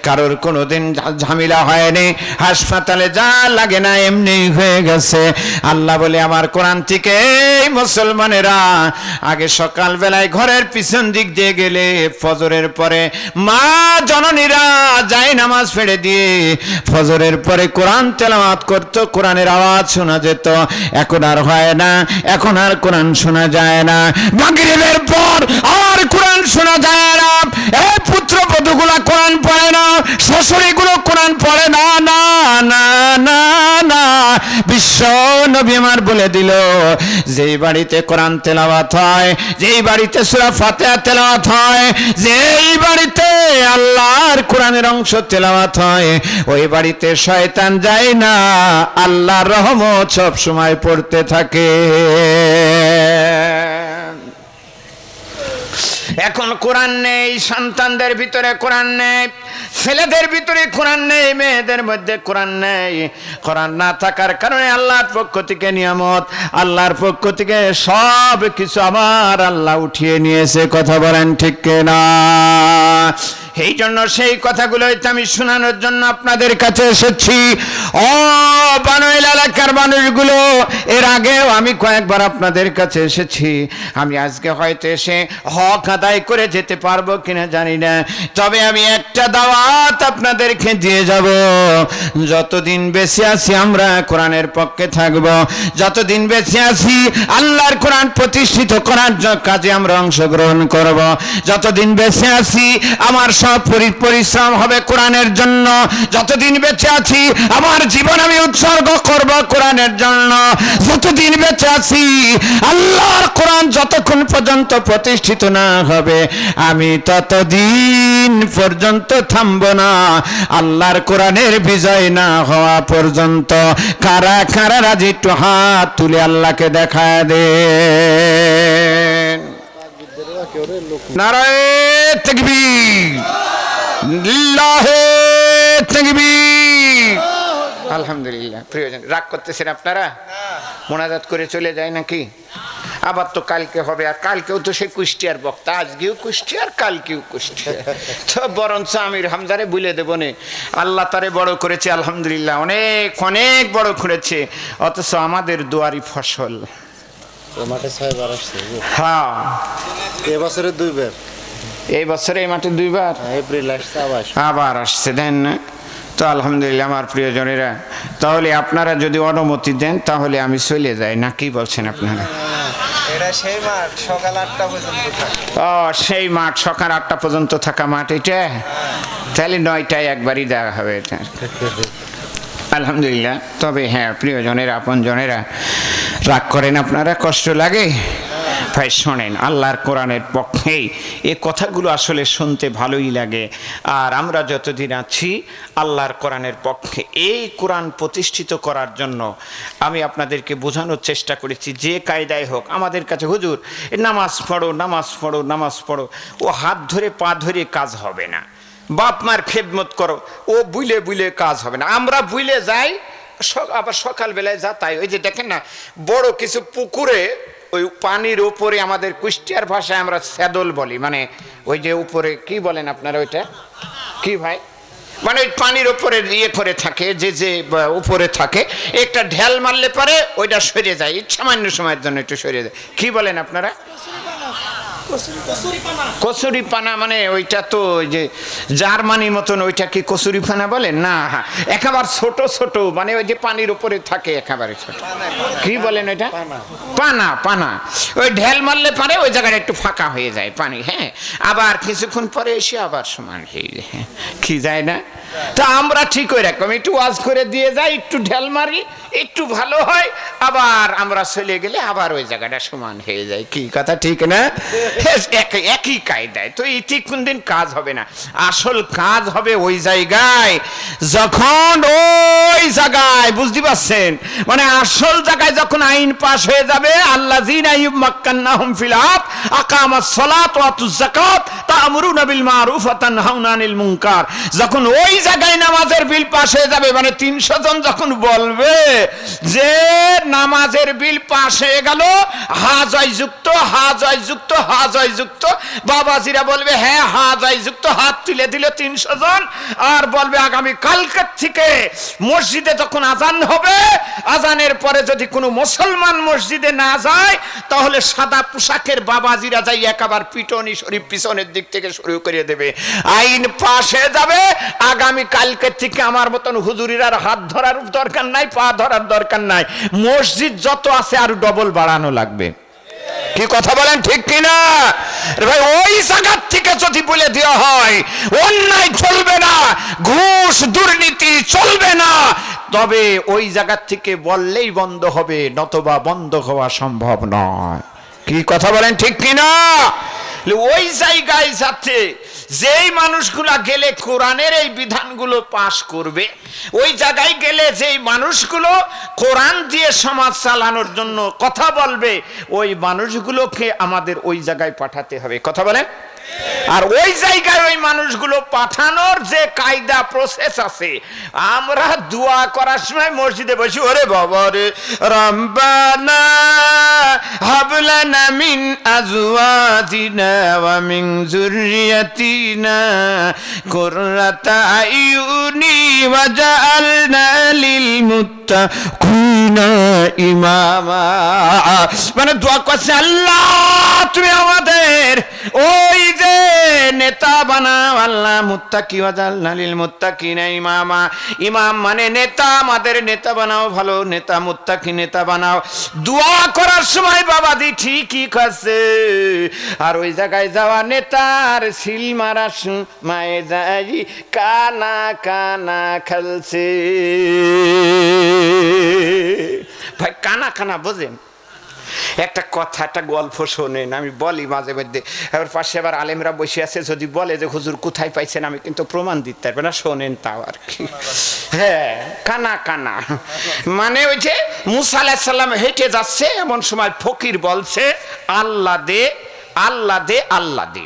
কারোর কোনোদিন ঝামেলা হয়নি, হাসপাতালে যা লাগে না এমনি হয়ে গেছে। আল্লাহ বলে আমার কোরআন থেকে, এই মুসলমানেরা, আগে সকালবেলায় ঘরের পিছন দিক দিয়ে গেলে ফজরের পরে মা জননীরা যায় নামাজ ফেড়ে দিয়ে ফজরের পরে কোরআন তেলাওয়াত করতো, কোরআনের আওয়াজ শোনা যেত। এখন আর হয় না, এখন আর কোরআন শোনা যায় না। মাগরিবের পর আর কোরআন শোনা যায় না। এই পুত্রবধূগুলা কোরআন পড়ে না, শ্বশুরিগুলো কোরআন পড়ে না। না না না না, বিশ্ব নবী আমার বলে দিল, যেই বাড়িতে কোরআন তেলাওয়াত হয়, যেই বাড়িতে সূরা ফাতিহা তেলাওয়াত হয়, যেই বাড়িতে আল্লাহর কোরআনের অংশ তেলাওয়াত হয়, ওই বাড়িতে শয়তান যায় না, আল্লাহর রহমত সব সময় পড়তে থাকে। এখন কোরআন নেই, সন্তানদের ভিতরে কোরআন নেই, ছেলেদের ভিতরে কোরআন নেই, মেয়েদের মধ্যে কোরআন নেই। কোরআন না থাকার কারণে আল্লাহর পক্ষ থেকে নিয়ামত, আল্লাহর পক্ষ থেকে সব কিছু আমার আল্লাহ উঠিয়ে নিয়েছে। কথা বলেন ঠিক কিনা? এই জন্য সেই কথাগুলোই তো আমি শোনানোর জন্য আপনাদের কাছে এসেছি। ও বানইল এলাকার মানুষগুলো, এর আগেও আমি কয়েকবার আপনাদের কাছে এসেছি। আমি আজকে হয়তো এসে হক আদায় করে যেতে পারবো কিনা জানি না, তবে আমি একটা দাওয়াত আপনাদেরকে দিয়ে যাব। যতদিন বেঁচে আছি আমরা কোরআনের পক্ষে থাকব, যতদিন বেঁচে আছি আল্লাহর কোরআন প্রতিষ্ঠিত করার কাজে আমরা অংশগ্রহণ করব, যতদিন বেঁচে আছি আমার সব পরিশ্রম হবে কোরআনের জন্য, যতদিন বেঁচে আছি আমার জীবন আমি উৎসর্গ করব কোরআনের জন্য, যতদিন বেঁচে আছি আল্লাহর কোরআন যতক্ষণ পর্যন্ত প্রতিষ্ঠিত না হবে আমি ততদিন পর্যন্ত থামব না, আল্লাহর কোরআনের বিজয় না হওয়া পর্যন্ত। কারা কারা রাজি একটু হাত তুলে আল্লাহকে দেখায় দে। নারায়ে তাকবীর, লিল্লাহে তাকবীর। আলহামদুলিল্লাহ। প্রিয়জন, রাগ করতেছেন আপনারা? মোনাজাত করে চলে যায় নাকি? আবার তো কালকে হবে, আর কালকেও তো সেই কুষ্টিয়ার বক্তা, আজকেও কুষ্টিয়ার, কালকেও কুষ্টিয়ার। তো বরঞ্চ আমির হামজারে বুলে দেবো নে, আল্লাহ তারে বড় করেছে, আলহামদুলিল্লাহ, অনেক অনেক বড় করেছে। অথচ আমাদের দুয়ারি ফসল। মাঠে 6 বার আসছে। হ্যাঁ, এবছরে 2 বার। এই বছরে এই মাঠে 2 বার, এপ্রিল আসছে, আবার আসছে। দেন না তো আলহামদুলিল্লাহ আমার প্রিয়জনেরা। তাহলে আপনারা যদি অনুমতি দেন তাহলে আমি চলে যাই, না কি বলছেন আপনারা? এটা সেই মাঠ সকাল 8টা পর্যন্ত থাকে। ও, সেই মাঠ সকাল 8টা পর্যন্ত থাকা মাঠ এটা? তাহলে 9টায় একবারই দেওয়া হবে এটা। আলহামদুলিল্লাহ। তবে হ্যাঁ প্রিয়জনেরা, আপনজনেরা, রাগ করেন আপনারা, কষ্ট লাগে ভাই? শোনেন, আল্লাহর কোরআনের পক্ষেই এই কথাগুলো আসলে শুনতে ভালোই লাগে। আর আমরা যতদিন আছি আল্লাহর কোরআনের পক্ষে, এই কোরআন প্রতিষ্ঠিত করার জন্য আমি আপনাদেরকে বোঝানোর চেষ্টা করেছি, যে কায়দায় হোক। আমাদের কাছে হুজুর নামাজ পড়ো, নামাজ পড়ো, নামাজ পড়ো, ও হাত ধরে পা ধরে কাজ হবে না। বাপ মার খেদমত করো, ও বুইলে বুইলে কাজ হবে না। আমরা বুইলে যাই, আবার সকালবেলায় যা তাই। ওই যে দেখেন না, বড় কিছু পুকুরে ওই পানির উপরে, আমাদের কুষ্টিয়ার ভাষায় আমরা স্যাদল বলি, মানে ওই যে উপরে কি বলেন আপনারা ওইটা কি ভাই? মানে ওই পানির উপরে ইয়ে করে থাকে, যে যে উপরে থাকে, একটা ঢেল মারলে পরে ওইটা সরে যায়, সামান্য সময়ের জন্য একটু সরে যায়। কি বলেন আপনারা? কচুরি পানা। মানে ওইটা তো ওই যে জার্মানি মতন, ওইটা কি কচুরি পানা বলেন? না, একেবারে ছোট ছোট, মানে ওই যে পানির উপরে থাকে একেবারে ছোট। কি বলেন ওইটা? পানা। পানা। ওই ঢেল মারলে পারে ওই জায়গাটা একটু ফাঁকা হয়ে যায় পানি। হ্যাঁ, আবার কিছুক্ষণ পরে এসে আবার সমান হয়ে যায়। কি যায় না? তা আমরা ঠিক ওই রকম একটু ওয়াজ করে দিয়ে যাই, একটু ঢেল মারি, একটু ভালো হয়, আবার আমরা চলে গেলে আবার ওই জায়গাটা সমান হয়ে যায়। কি কথা ঠিক না? একই কায়দায়। তো এটি কোনদিন কাজ হবে না। আসল কাজ হবে ওই জায়গায় যখন, ওই জায়গায়, বুঝতে পারছেন, মানে আসল জায়গায় যখন আইন পাশ হয়ে যাবে, আল্লাযীনা ইউমাক্কান্নাহুম ফিল আরদ আকামাস সালাত ওয়া আতুজ যাকাত তা'মুরুনা বিল মারুফ ওয়া তানহাউনা আনিল মুনকার, যখন ওই জায়গায় নামাজের বিল পাশ হয়ে যাবে, মানে 300 জন যখন বলবে যে নামাজের বিল পাশ হয়ে গেল, হাজয় যুক্ত, হাজয় যুক্ত, হাজয় যুক্ত, বাবাজিরা বলবে হ্যাঁ হাজয় যুক্ত, হাত তুলে দিল 300 জন, আর বলবে আগামী কালকের থেকে মসজিদে যখন আজান হবে, আজানের পরে যদি কোনো মুসলমান মসজিদে না যায়, তাহলে সাদা পোশাকের বাবাজিরা যাই একেবারে পিটনি শরীফ পিছনের দিক থেকে শুরু করে দেবে। আইন পাশ হয়ে যাবে, আগামী কালকের থেকে আমার মতন হুজুরিরার হাত ধরার দরকার নাই, পা ধরার দরকার নাই, মসজিদ যত আছে আরো ডবল বাড়ানো লাগবে। কি কথা বলেন ঠিক কিনা ভাই? ওই জায়গা থেকে যদি বলে দেওয়া হয় অন্যায় চলবে না, ঘুষ দুর্নীতি চলবে না, তবে ওই জায়গা থেকে বললেই বন্ধ হবে, নতবা বন্ধ হওয়া সম্ভব নয়। কি কথা বলেন ঠিক কিনা? ওই জায়গায় যাতে যেই মানুষগুলা গেলে কোরআনের এই বিধানগুলো পাশ করবে, ওই জায়গায় গেলে যেই মানুষগুলো কোরআন দিয়ে সমাজ চালানোর জন্য কথা বলবে, ওই মানুষগুলোকে আমাদের ওই জায়গায় পাঠাতে হবে। কথা বলেন? আর ওই জায়গায় ওই মানুষগুলো পাঠানোর যে কায়দা প্রসেস আছে, আমরা দোয়া করার সময় মসজিদে বসি, ওরে বাবা রে, রব্বানা হাবলানা মিন আজওয়াজিনা ওয়া মিন যুররিয়াতিনা কুররাতা আয়ুনি ওয়াজআলনা লিল মুত্তাকিনা ইমামা। মানে দোয়া করছে, আল্লাহ তুমি আমাদের ওই যে নেতা বানাও, আল্লাহ মুত্তাকি ওয়াজআলনা লিল মুত্তাকিনা ইমামা। ইমাম মানে নেতা, আমাদের নেতা বানাও, ভালো নেতা, মুত্তাকি নেতা বানাও। দোয়া করার সময় বাবাজি ঠিকই কাছে, আর ওই জায়গায় যাওয়া নেতার সিল মারা মায়ে যাই কানা কানা খেলছে। ভাই কানা কানা বোঝেন? একটা কথা, একটা গল্প শোনেন, আমি বলি মাঝে মধ্যে। এবার পাশে আবার আলেমরা বসে আছে, যদি বলে যে হুজুর কোথায় পাইছেন, আমি কিন্তু প্রমাণ দিতে পারবে না, শোনেন তাও আর কি। হ্যাঁ, কানা কানা মানে ওই যে মুসা আলাইহিস সালাম হেঁটে যাচ্ছে, এমন সময় ফকির বলছে আল্লাহ দে, আল্লাহ দে, আল্লাহ দে।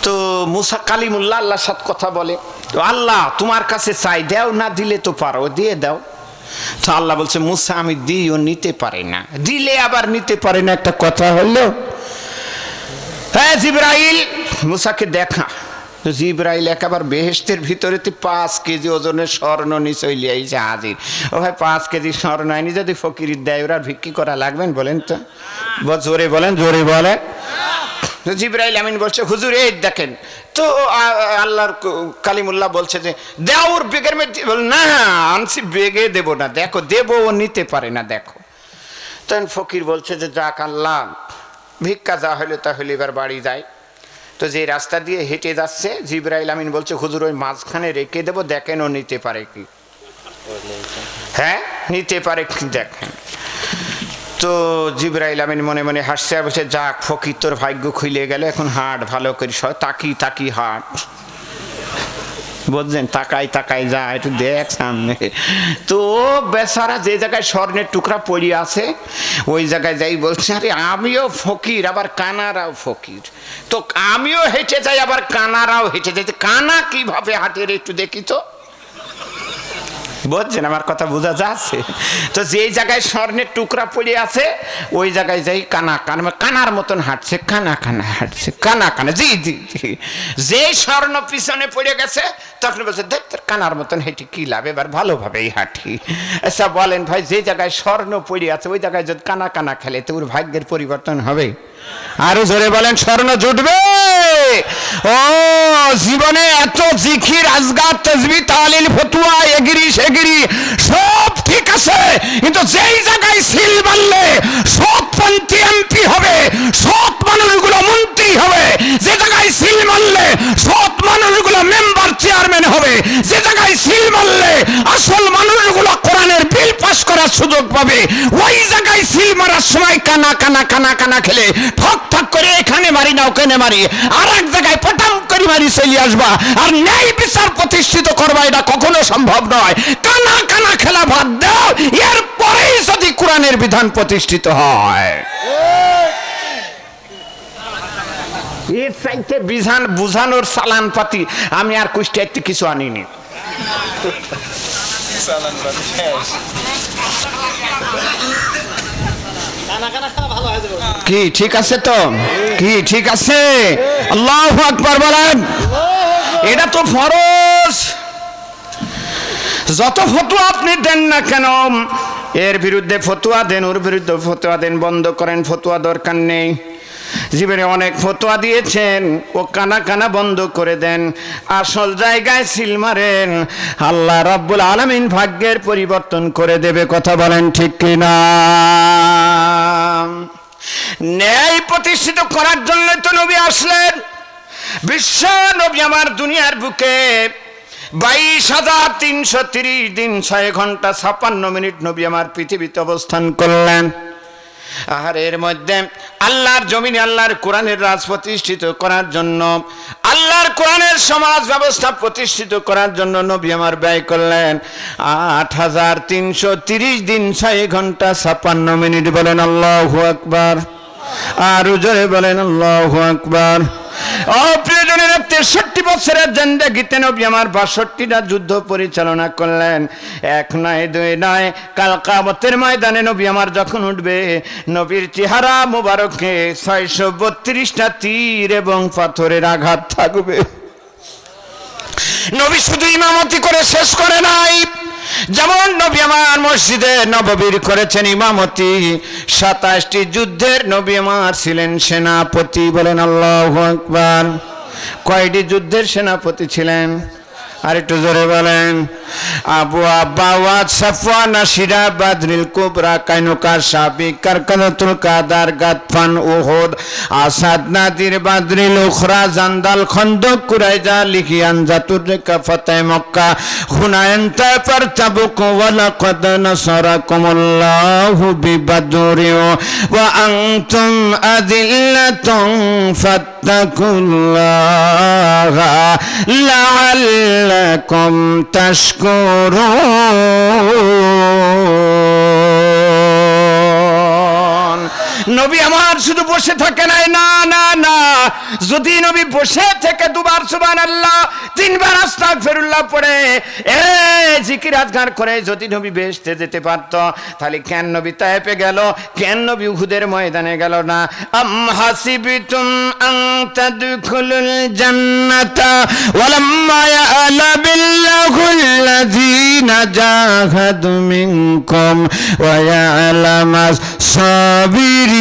তো মুসা কালিমুল্লাহ আল্লাহর সাথে কথা বলে, আল্লাহ তোমার কাছে চাই, দাও, না দিলে তো পারো, দিয়ে দাও। তো আল্লাহ বলছে মুসা আমি দিও, নিতে পারে না, দিলে আবার নিতে পারে না, একটা কথা হলো। হ্যাঁ জিবরাইল মুসাকে দেখা, জিবরাইল একেবারে বেহেশতের ভিতরে 5 কেজি ওজনের স্বর্ণ নিচে লিয়াইছে হাজির। ও ভাই 5 কেজি স্বর্ণ আইনি যদি ফকির দেয়, ওরা ভিক্ষি করা লাগবেন বলেন তো? জোরে বলেন, জোরে বলেন। জিবরাইল আমিন বলছে হুজুর এই দেখেন তো, আল্লাহর কালিমুল্লাহ বলছে যে দেও ওর বেগের মধ্যে। না আনছি, বেগে দেবো না, দেখো দেবো, ও নিতে পারে না, দেখো। তখন ফকির বলছে যে যাক আল্লাহ, ভিক্ষা যা হইলো তাহলে এবার বাড়ি যায়। তো যে রাস্তা দিয়ে হেঁটে যাচ্ছে, জিবরাইল আমিন বলছে হুজুর ওই মাঝখানে রেখে দেবো, দেখেন ও নিতে পারে কি। হ্যাঁ নিতে পারে কি, দেখেন। তো জিবরাইল আমিন মনে মনে হাসছে, বলছে যাক ফকির তোর ভাগ্য খুলে গেল, এখন হাট ভালো করে তাকি তাকি হাট, বুঝলেন, তাকাই তাকাই যা, একটু দেখ সামনে। তো বেচারা যে জায়গায় স্বর্ণের টুকরা পড়ে আছে, ওই জায়গায় যাই বলছে আরে আমিও ফকির, আবার কানারাও ফকির, তো আমিও হেঁটে যাই, আবার কানারাও হেঁটে যাই, কানা কিভাবে হাঁটের একটু দেখি তো। বুঝছেন আমার কথা বোঝা যাচ্ছে? তো যেই জায়গায় স্বর্ণের টুকরা পড়ে আছে, ওই জায়গায় যাই কানা কানা, কানার মতন হাঁটছে, কানা কানা হাঁটছে, কানা কানা। জি জি জি, যে স্বর্ণ পিছনে পড়ে গেছে, তখন বলছে দেখ তোর কানার মতন হেঁটে কি লাভ, এবার ভালোভাবেই হাঁটি। আচ্ছা বলেন ভাই, যে জায়গায় স্বর্ণ পড়ে আছে, ওই জায়গায় যদি কানা কানা খেলে, তো ওর ভাগ্যের পরিবর্তন হবে? আরো জোরে বলেন, স্বর্ণ জুটবে? ও জীবনে এত জিকির, আজগার, তাসবিহ, তাহলিল, ফতোয়া, এগিরি সেগিরি সব ঠিক আছে, কিন্তু যেই জায়গায় সিল মারলে সৎপন্থী এমপি হবে, সৎ মানুষগুলো মন্ত্রী হবে, যে জায়গায় সিল মারলে সৎ মানুষগুলো মেম্বার চেয়ারম্যান হবে, যে জায়গায় সিল মারলে আসল মানুষগুলো কোরআনের বিল পাস করে মারার সুযোগ পাবে, ওই জায়গায় সিল মারার সময় কানা কানা কানা কানা খেলে ঠক ঠক করে এখানে মারি না ওখানে মারি, আর এক জায়গায় পটাম করে মারি চলে আসবা, আর ন্যায় বিচার প্রতিষ্ঠিত করবা, এটা কখনো সম্ভব নয়। কানা কানা খেলা বাদ দাও, এরপরেই যদি কোরআনের বিধান প্রতিষ্ঠিত হয়। এর চাইতে বিধান বুঝানোর চালান পাতি আমি আর কুষ্টিয়াতে কিছু আনিনি। চালান বাদ শেষ। কি ঠিক আছে তো? কি ঠিক আছে? আল্লাহু আকবার বলেন। এটা তো ফরজ। যত ফতোয়া আপনি দেন না কেন, এর বিরুদ্ধে ফতোয়া দেন, ওর বিরুদ্ধে ফতোয়া দেন, বন্ধ করেন, ফতোয়া দরকার নেই। জীবনে অনেক ফতোয়া দিয়েছেন, ও কানা কানা বন্ধ করে দেন, আসল জায়গায় সিল মারেন, আল্লাহ রাব্বুল আলামিন ভাগ্যের পরিবর্তন করে দেবে। কথা বলেন ঠিক কিনা? ন্যায় প্রতিষ্ঠিত করার জন্য তো নবী আসলেন। বিশ্ব নবী আমার দুনিয়ার বুকে 22,330 দিন 6 ঘন্টা 56 মিনিট নবী আমার পৃথিবীতে অবস্থান করলেন। আর এর মধ্যে আল্লাহর জমিনে আল্লাহর কোরআনের রাজ প্রতিষ্ঠিত করার জন্য, আল্লাহর কোরআনের সমাজ ব্যবস্থা প্রতিষ্ঠিত করার জন্য নবী আমার ব্যয় করলেন 8,330 দিন 6 ঘন্টা 56 মিনিট। বলেন আল্লাহু আকবার। আর জোরে বলেন আল্লাহু আকবার। প্রিয়জনের 63 বছরের জিন্দেগিতে নবী আমার 62টা যুদ্ধ পরিচালনা করলেন। এক নয় দুই নয়, কাল কিয়ামতের ময়দানে নবী আমার যখন উঠবে, নবীর চেহারা মোবারকে 632টা তীর এবং পাথরের আঘাত থাকবে। নবী শুধু ইমামতি করে শেষ করে নাই, যেমন নবী আমার মসজিদে নববীর করেছেন ইমামতি, 27টি যুদ্ধের নবী আমার ছিলেন সেনাপতি। বলেন আল্লাহু আকবার। কয়টি যুদ্ধের সেনাপতি ছিলেন? আর একটু জোরে বলেন। আবু আব্বাওয়াত সাফওয়ান শিরা বাদরিল কুবরা কাইনুকা সাবি কারকানাতুল কাদার গাতফান উহুদ আসাদ নাদির বাদরিল উখরা জান্দাল খন্দক কুরাইজা লিখিয়ান জাতুর রেখা ফাতাহ মক্কা হুনায়ন তাফার তাবুক ওয়া লাকাদ নাসারাকুমুল্লাহু বিবাদরি ওয়া আনতুম আযিল্লাতুন ফাত্তাকুল্লাহা লাআল্লাকুম তাশকুরুন। নবী আমার শুধু বসে থাকে নাই, না না না, যদি নবী বসে থেকে দুবার সুবহানাল্লাহ, তিনবার আস্তাগফিরুল্লাহ পড়ে জিকির আজকার করে যদি নবী বেহেশতে যেতে পারত, তাহলে কেন নবী তায়েফে গেল, কেন নবী উহুদের ময়দানে গেল না? আম হাসিবিতুম আন তাদখুলুল জান্নাতা ওয়ালাম্মা ইয়ালামিল্লাহুল্লাযীনা জাহাদু মিনকুম ওয়া ইয়ালামাস সাবিরিন।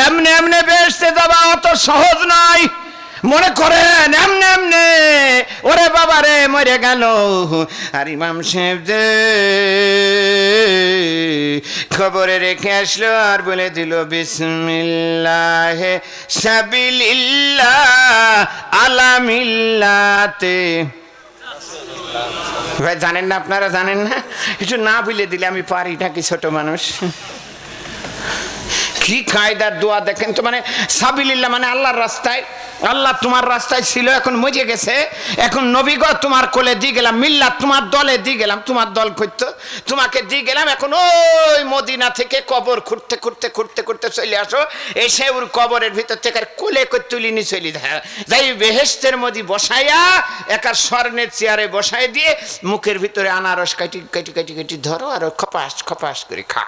এমনে এমনে বেহেশতে যাওয়া অত সহজ নয়। মনে করেন এমনে এমনে ওরে বাবা রে মরে গেল, আর ইমাম সাহেব যে খবরে রেখে আসলো আর বলে দিল বিসমিল্লাহে সাবিলিল্লাহ আলা মিল্লাতে। ভাই জানেন না, আপনারা জানেন না? একটু না বলে দিলে আমি পারি নাকি, ছোট মানুষ। কি কায়দার দোয়া দেখেন তো, মানে সাবিলিল্লাহ মানে আল্লাহর রাস্তায়। আল্লাহ তোমার রাস্তায় ছিল, এখন মজে গেছে, এখন নবী গো তোমার কোলে দিয়ে গেলাম, মিল্লাত তোমার দলে দিয়ে গেলাম, তোমার দল করতো তোমাকে দিয়ে গেলাম, এখন ওই মদিনা থেকে কবর খুঁড়তে খুঁড়তে খুঁড়তে খুঁড়তে চলে আসো, এসে ওর কবরের ভিতর থেকে কোলে করে তুলি নি চলি যাই বেহেশতের মধ্যে বসাইয়া একার স্বর্ণের চেয়ারে বসাই দিয়ে মুখের ভিতরে আনারস কাটি কাটি কাটি কাটি ধরো আর খপাস খপাস করে খা।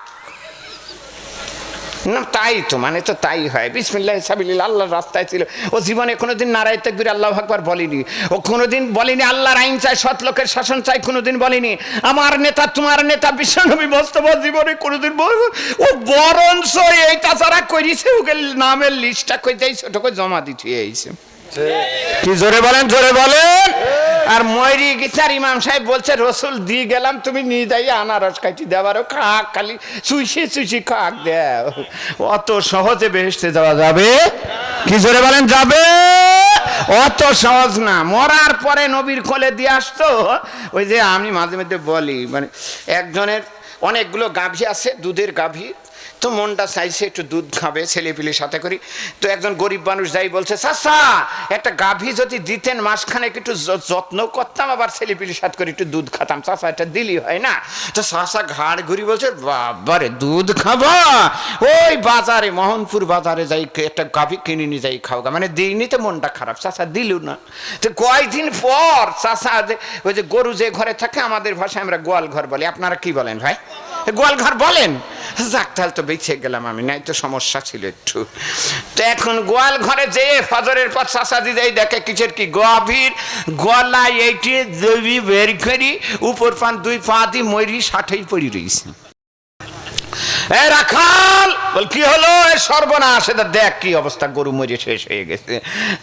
না তাই তো, মানে তো তাই হয়। বিসমিল্লাহ সাবিলিল্লাহ আল্লাহর রাস্তায় ছিল। ও জীবনে কোনোদিন নারায়ে তাকবীর আল্লাহু আকবার বলেনি, ও কোনোদিন বলেনি আল্লাহর আইন চাই, সৎ লোকের শাসন চাই, কোনোদিন বলেনি আমার নেতা তোমার নেতা বিশ্বনবী মোস্তফা জীবনে কোনোদিন বলবো। ও বরঞ্চ এইটা যারা করেছে ওকে নামের লিস্টটা কই যাই ছোট করে জমা দিতে হয়েছে। কি জোরে বলেন, জোরে বলেন। আর ময়রি গিচার ইমাম সাহেব বলছে রসুল দিয়ে গেলাম, তুমি নিয়ে যাই আনারস কাটি দেওয়ারও খাক, খালি চুইসি চুইসি খাক দেও। অত সহজে বেহেশতে যাওয়া যাবে? কি জোরে বলেন, যাবে? অত সহজ না। মরার পরে নবীর কোলে দিয়ে আসতো। ওই যে আমি মাঝে মধ্যে বলি, মানে একজনের অনেকগুলো গাভী আছে, দুধের গাভী, তো মনটা চাইছে একটু দুধ খাবে ছেলেপিলের সাথে করি। তো একজন গরিব মানুষ যাই বলছে, চাচা একটা গাভী যদি দিতেন মাসখানেক একটু যত্ন করতাম, আবার ছেলেপিলের সাথে করে একটু দুধ খাতাম, চাচা এটা দিলি হয় না? তো চাচা ঘাড় ঘুরি বলছে, বাবারে দুধ খাবো? ওই বাজারে মোহনপুর বাজারে যাই একটা গাভী কিনে নিয়ে যাই খাওয়া, মানে দিইনি তো মনটা খারাপ, চাচা দিল না। তো কয়দিন পর চাচা ওই যে গরু যে ঘরে থাকে, আমাদের ভাষায় আমরা গোয়াল ঘর বলি, আপনারা কি বলেন ভাই? গোয়াল ঘর বলেন? যাক তাহলে তো বেঁচে গেলাম আমি, নাই তো সমস্যা ছিল একটু। তো এখন গোয়াল ঘরে যে ফজরের পর চাচা দিদাই দেখে কিসের কি গাভীর গলায় এইটি দেবী বের করি, উপর পান দুই পা দিয়ে মরি ষাটেই পড়ি রয়েছে। এ রাখাল বল, কি হলো? এ সর্বনাশ, এটা দেখ কি অবস্থা, গরু মরে শেষ হয়ে গেছে।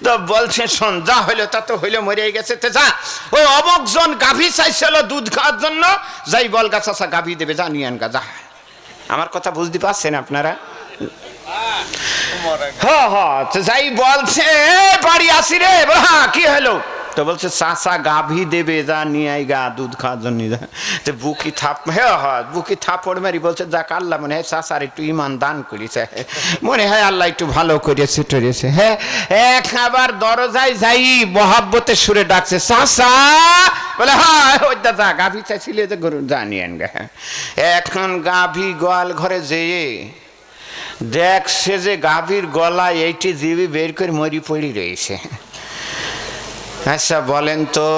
তো বলছে, শোন, যা হইলো তা তো হইলো, মরে গেছে, তে যা ওই অমুকজন গাভী চাইছিল দুধ খাওয়ার জন্য, যাই বল গা চাচা গাভী দেবে, যা নিয়ে আনগা যা। আমার কথা বুঝতে পারছেন আপনারা? যাই বলছে, বাড়ি আসি রে, হ্যাঁ কি হলো? তো বলছে চাচা গাভী দেবে, যা নিয়ে আই গা দুধ খাওয়ার জন্য। তো বুকি বুকি থাপড় মারি বলছে, যাক আল্লাহ মনে হয় চাচার একটু ইমান দান করেছে, মনে হয় আল্লাহ একটু ভালো করেছে টরেছে। হ্যাঁ, এক আবার দরজায় যাই মহাব্বতে সুরে ডাকছে, চাচা। বলে হ্যাঁ, ওই দাদা গাভী চাইছিলে যে গরু, যা নিয়ে আন গা। এখন গাভী গোয়াল ঘরে যেয়ে দেখছে যে গাভীর গলায় এইটি জিবি বের করে মরি পড়ি রয়েছে। আচ্ছা বলেন তো,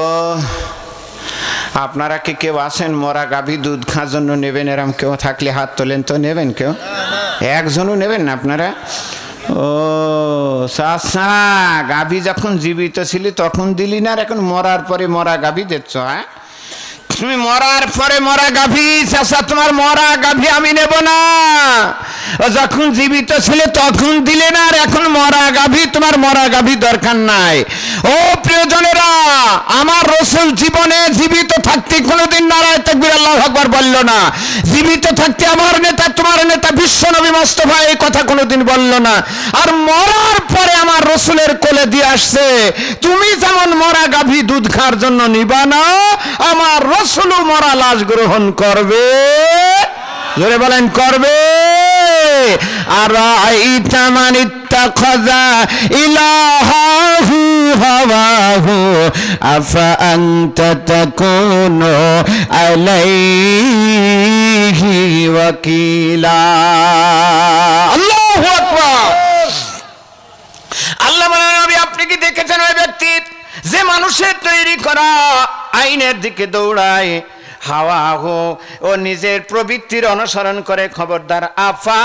আপনারা কি কেউ আছেন মরা গাভী দুধ খাওয়ার জন্য নেবেন? এরম কেউ থাকলে হাত তোলেন তো। নেবেন কেউ? একজনও নেবেন না আপনারা? ও চাচা, গাভী যখন জীবিত ছিলি তখন দিলি না, আর এখন মরার পরে মরা গাভী দিচ্ছ? হ্যাঁ, তুমি মরার পরে মরা গাভী, চাচা তোমার মরা গাভী আমি নেব না। যখন জীবিত ছিলে তখন দিলে না, আর এখন মরা গাভী, তোমার মরা গাভী দরকার নাই। ও প্রিয়জনেরা, আমার রাসূল জীবনে জীবিত থাকতে কোনোদিন নারায়ে তাকবীর আল্লাহু আকবার বলল না। জীবিত থাকতে আমার নেতা, তোমার নেতা বিশ্বনবী মুস্তাফা এই কথা কোনোদিন বলল না। আর মরার পরে আমার রাসূলের কোলে দিয়ে আসছে, তুমি যেমন মরা গাভী দুধ খাওয়ার জন্য নিবা না, আমার রাসূলও মরা লাশ গ্রহণ করবে। জোরে বলেন, করবে। আর আইতা মান ইত্তাখাযা ইলাহাহু হাওয়াহু আফা আনতা তাকুনু আলাইহি ওয়াকিলা। আল্লাহু আকবার। আল্লাহ বলেন, নবী আপনি কি দেখেছেন ওই ব্যক্তি যে মানুষের তৈরি করা আইনের দিকে দৌড়ায়, হাওয়া হো ও নিজের প্রবৃত্তির অনুসরণ করে? খবরদার, আফা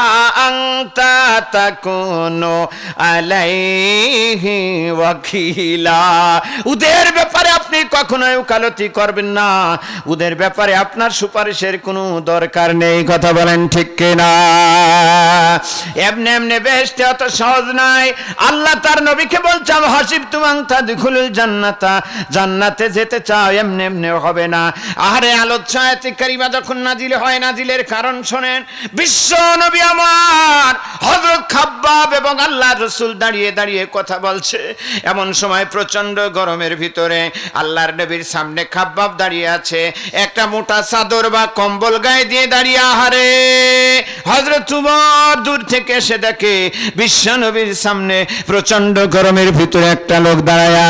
আনতা তাকুনু আলাইহি ওয়াকিলা। ওদের ব্যাপারে আপনি কখনোই ওকালতি করবেন না, ওদের ব্যাপারে আপনার সুপারিশের কোনো দরকার নেই। কথা বলেন ঠিক কিনা? এমনি এমনি বেহেশতে অত সহজ নাই। আল্লাহ তার নবীকে বলছেন, হাসিবতুম আন তাদখুলুল জান্নাতা, জান্নাতে যেতে চাও, এমনি এমনি হবে না। আরে আলোচ্য আয়াতে কারিমা যখন নাজিল হয়, নাজিলের কারণ শোনেন। বিশ্ব নবী আমার হযরত খাব্বাব এবং আল্লাহর রাসূল দাঁড়িয়ে দাঁড়িয়ে কথা বলছে। এমন সময় প্রচন্ড গরমের ভিতরে আল্লাহর নবীর সামনে খাব্বাব দাঁড়িয়ে আছে, একটা মোটা চাদর বা কম্বল গায়ে দিয়ে দাঁড়িয়ে। আহারে, হযরত উমর দূর থেকে এসে দেখে বিশ্ব নবীর সামনে প্রচন্ড গরমের ভিতরে একটা লোক দাঁড়ায়া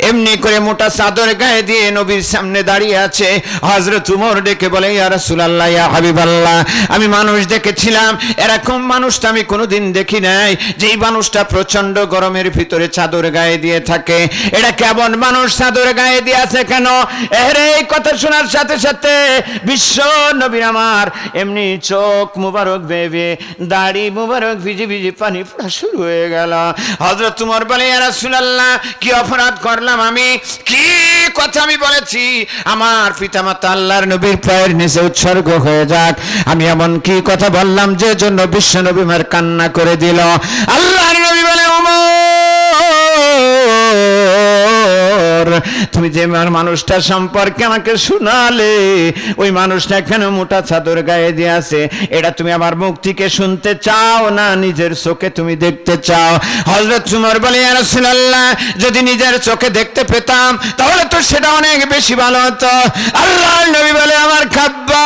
এমনি করে মোটা চাদর গায়ে দিয়ে নবীর সামনে দাঁড়িয়ে আছে। হযরত উমর ডেকে বলে, ইয়া রাসূলুল্লাহ, ইয়া হাবিবাল্লাহ, আমি মানুষ দেখেছিলাম, এরকম মানুষটা আমি কোনোদিন দেখি নাই, যেই মানুষটা প্রচন্ড গরমের ভিতরে চাদর গায়ে দিয়ে থাকে। এটা কেমন মানুষ, চাদর গায়ে দিয়ে আছে কেন? এই কথা শোনার সাথে সাথে বিশ্ব নবী আমার এমনি চোখ মুবারক বেয়ে দাড়ি মুবারক ভিজে ভিজে পানি পড়া শুরু হয়ে গেল। হযরত উমর বলে, ইয়া রাসূলুল্লাহ, কি অপরাধ করলাম আমি? কি কথা আমি বলেছি? আমার পিতামাতা আল্লাহর নবীর পায়ের নিচে উৎসর্গ হয়ে যাক, আমি এমন কি কথা বললাম যে জন্য বিশ্ব নবী আমার কান্না করে দিল? আল্লাহর নবী বলে, উমর ওমর, তুমি যে মানুষটা সম্পর্কে আমাকে শোনালে, ওই মানুষটা কেন মোটা চাদর গায়ে দিয়ে আছে, এটা তুমি আমার মুখ থেকে শুনতে চাও না নিজের চোখে তুমি দেখতে চাও? হযরত উমর বলে, ইয়া রাসূলুল্লাহ, যদি নিজের চোখে দেখতে পেতাম তাহলে তো সেটা অনেক বেশি ভালো হতো। আল্লাহর নবী বলে, আমার খাব্বাব,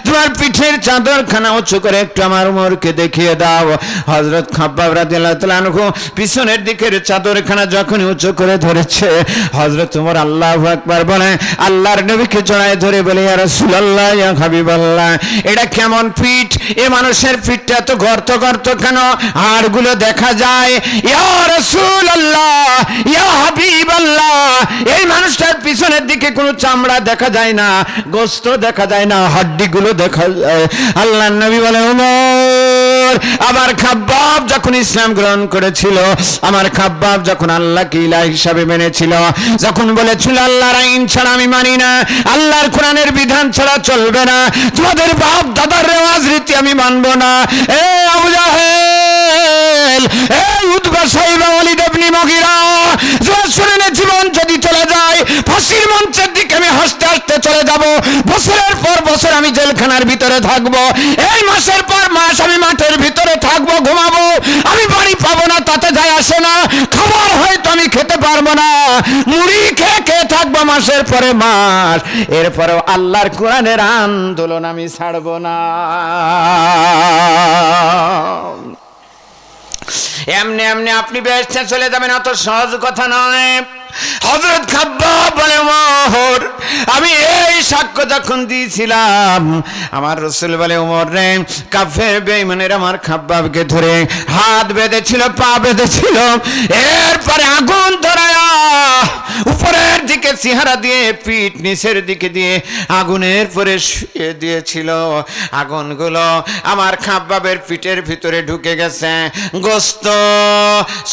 তোমার পিঠের চাদরখানা উঁচু করে একটু আমার উমরকে দেখিয়ে দাও। হযরত খাব্বাব রাদিয়াল্লাহু তাআলা আনহু পিছনের দিকের চাদরখানা যখন উঁচু করে ধরেছে, হযরত উমর আল্লাহু আকবার বলে আল্লাহর নবীকে জড়ায় ধরে বলে, ইয়া রাসূলুল্লাহ, ইয়া হাবিবাল্লাহ, এটা কেমন পিঠ? এ মানুষের পিঠটা এত গর্ত গর্ত কেন? হাড়গুলো দেখা যায়। ইয়া রাসূলুল্লাহ, ইয়া হাবিবাল্লাহ, এই মানুষটার পিছনের দিকে কোনো চামড়া দেখা যায় না, গোশত দেখা যায় না, হাড্ডিগুলো দেখা যায়। আল্লাহর নবী বলে, ওমর, আমার খাব্বাব যখন ইসলাম গ্রহণ করেছিল, আমার খাব্বাব যখন আল্লাহকে ইলাহ হিসাবে মেনেছিল, যখন বলেছিল আল্লাহর আইন ছাড়া আমি মানি না, আল্লাহর কোরআনের বিধান ছাড়া চলবে না, তোমাদের বাপ দাদার রেওয়াজ রীতি আমি মানবো না, এ আবু জাহেল, এ উতবা সাইবা ওয়ালিদ ইবনে মুগীরা, জোয়ার জীবন যদি চলে যায়, ফাঁসির মঞ্চের দিকে আমি হাসতে হাসতে চলে যাব, বছরের পর বছর আমি জেলখানার ভিতরে থাকবো, এই মাসের পর মাস আমি মাঠের ভিতরে থাকবো, ঘুমাবো, আমি বাড়ি পাবো না, তাতে যায় আসে না, খাবার হয়তো আমি খেতে পারবো না, মুড়ি খেয়ে খেয়ে থাকবো মাসের পরে মাস, এরপরেও আল্লাহর কোরআনের আন্দোলন আমি ছাড়বো না। এমনি এমনি আপনি বেহেশতে চলে যাবেন, অত সহজ কথা নয়। হযরত খাব্বাব বলে, ওমর, আমি এই সাক্ষ্য যখন দিয়েছিলাম, আমার রাসূল বলে, ওমর রে, কাফের বেঈমানের আমার খাব্বাবকে ধরে হাত বেঁধেছিল, পা বেঁধেছিল, এরপরে আগুন ধরায়া উপরের দিকে চেহারা দিয়ে পিঠ নিচের দিকে দিয়ে আগুনের পরে শুয়ে দিয়েছিল। আগুনগুলো আমার খাব্বাবের পিঠের ভিতরে ঢুকে গেছে, গোশত,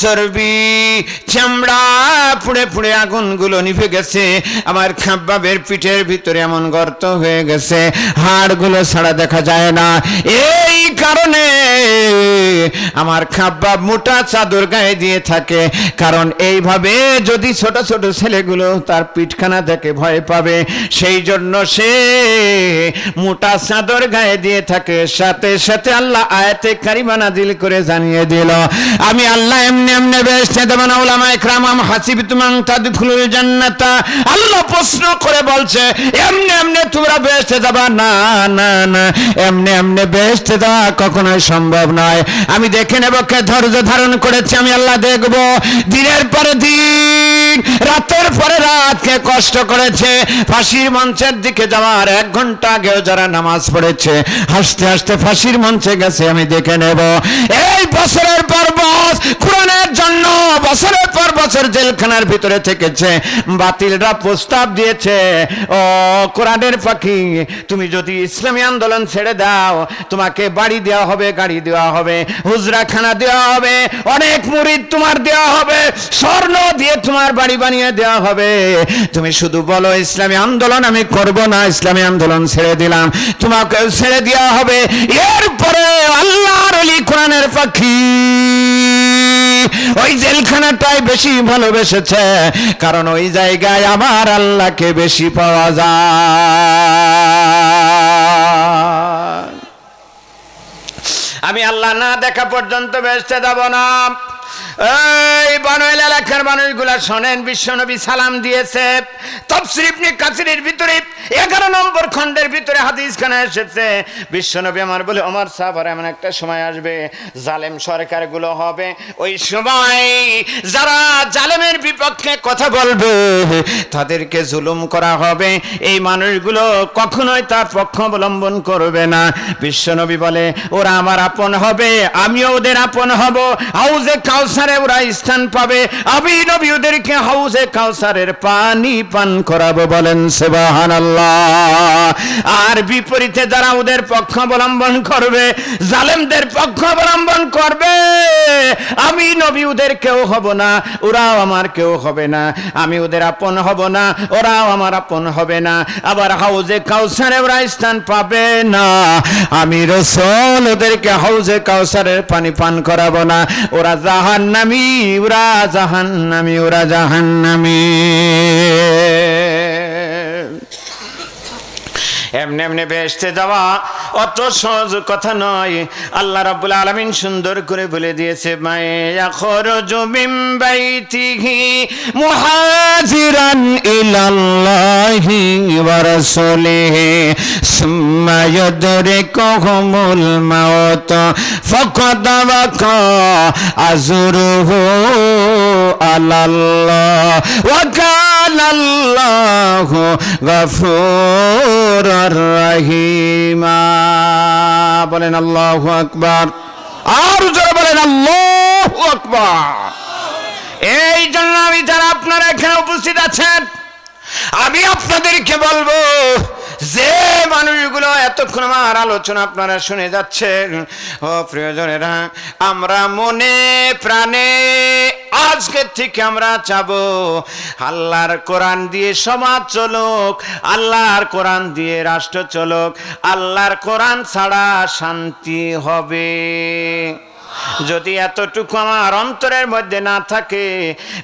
চর্বি, চামড়া পুড়ে পুড়ে আগুনগুলো নিভে গেছে, আমার খাব্বাবের পিঠের ভিতরে এমন গর্ত হয়ে গেছে, হাড়গুলো ছাড়া দেখা যায় না। এই কারণে আমার খাব্বাব মোটা চাদর গায়ে দিয়ে থাকে, কারণ এইভাবে যদি ছোট ছোট ছেলেগুলো তার পিঠখানা দেখে ভয় পাবে, সেই জন্য সে মোটা চাদর গায়ে দিয়ে থাকে। সাথে সাথে আল্লাহ আয়াতে কারিমা নাজিল করে জানিয়ে দিল, আমি আল্লাহ এমনি এমনি বেহেশতে দেব না। উলামায়ে কেরাম, হাসিবতুম আন তাদখুলুল জান্নাতা, আল্লাহ প্রশ্ন করে বলছে, এমনি এমনি তোমরা বেহেশতে যাবা? না না না, এমনি এমনি বেহেশতে যাওয়া কখনোই সম্ভব নয়। আমি দেখে নেব কে ধৈর্য ধারণ করেছে, আমি আল্লাহ দেখব। দিনের পরে দিন, রাতের পরে রাত কে কষ্ট করেছে, ফাঁসির মঞ্চের দিকে যাওয়ার 1 ঘন্টা আগেও যারা নামাজ পড়েছে, হাসতে হাসতে ফাঁসির মঞ্চে গেছে, আমি দেখে নেব। এই বছরের পর বছর কোরআনের জন্য বছরের পর বছর জেলখানার ভিতরে থেকেছে, বাতিলরা প্রস্তাব দিয়েছে, ও কোরআনের পাখি, তুমি যদি ইসলামী আন্দোলন ছেড়ে দাও, তোমাকে বাড়ি দেওয়া হবে, গাড়ি দেওয়া হবে, হুজরাখানা দেওয়া হবে, অনেক মুরিদ তোমার দেওয়া হবে, স্বর্ণ দিয়ে তোমার বাড়ি বানিয়ে দেওয়া হবে, তুমি শুধু বলো ইসলামী আন্দোলন আমি করব না, ইসলামী আন্দোলন ছেড়ে দিলাম, তোমাকে ছেড়ে দেওয়া হবে। এরপরে আল্লাহর ওলি কোরআনের পাখি ওই জেলখানাটাই বেশি ভালোবেসেছে, কারণ ওই জায়গায় আমার আল্লাহকে বেশি পাওয়া যায়। আমি আল্লাহ না দেখা পর্যন্ত বেহেশতে যাব না। এই বনওয়াল এলাকার মানুষগুলা শোনেন, বিশ্বনবী সালাম দিয়েছে। তাফসীর ইবনে কাসিরের ভিতরে 11 নম্বর খণ্ডের ভিতরে হাদিসখানা এসেছে, বিশ্বনবী আমার বলে, ওমর সাহাবার, এমন একটা সময় আসবে জালেম সরকারগুলো হবে, ওই সময় যারা জালেমের বিপক্ষে কথা বলবে তাদেরকে জুলুম করা হবে, এই মানুষগুলো কখনোই তার পক্ষ অবলম্বন করবে না। বিশ্বনবী বলে, ওরা আমার আপন হবে, আমিও ওদের আপন হব, হাউজে কাউসারে ওরা স্থান পাবে, আমি নবী ওদেরকে হাউজে কাউসারের পানি পান করাবো। বলেন সুবহানাল্লাহ। আল্লাহ। আর বিপরীতে যারা ওদের পক্ষ অবলম্বন করবে, জালেমদের পক্ষ অবলম্বন করবে, আমি নবী ওদের কেউ হব না, ওরাও আমার কেউ হবে না, আমি ওদের আপন হব না, ওরাও আমার আপন হবে না, আবার হাউজে কাউসারে ওরা স্থান পাবে না, আমি রাসূল ওদেরকে হাউজে কাউসারের পানি পান করাবো না, ওরা জাহান্নামী, ওরা জাহান্নামী, ওরা জাহান্নামী। এমনি এমনি বেহেশতে যাওয়া অত সহজ কথা নয়। আল্লাহ রাব্বুল আলামিন সুন্দর করে বলে দিয়েছে, মায়া খরজু মিন বাইতিহি মুহাজিরান ইলাল্লাহি ওয়া রাসূলিহি সুম্মা ইয়াদরিকুহুমুল মাউত ফাকাদ ওয়াকা আজরুহু আলাল্লাহ ওয়া কানাল্লাহু গফুর রহিমা। বলেন আল্লাহু আকবার, আর জোরে বলেন আল্লাহু আকবার। এই জন্য আমি যারা আপনারা এখানে উপস্থিত আছেন, আমি আপনাদেরকে বলবো, যে মানুষগুলো এতক্ষণ আমার আলোচনা আপনারা শুনে যাচ্ছেন, ও প্রিয়জনেরা, আমরা মনে প্রাণে আজকে থেকে আমরা চাবো আল্লাহর কোরআন দিয়ে সমাজ চলুক, আল্লাহর কোরআন দিয়ে রাষ্ট্র চলুক, আল্লাহর কোরআন ছাড়া শান্তি হবে। যদি এতটুকু আমার অন্তরের মধ্যে না থাকে,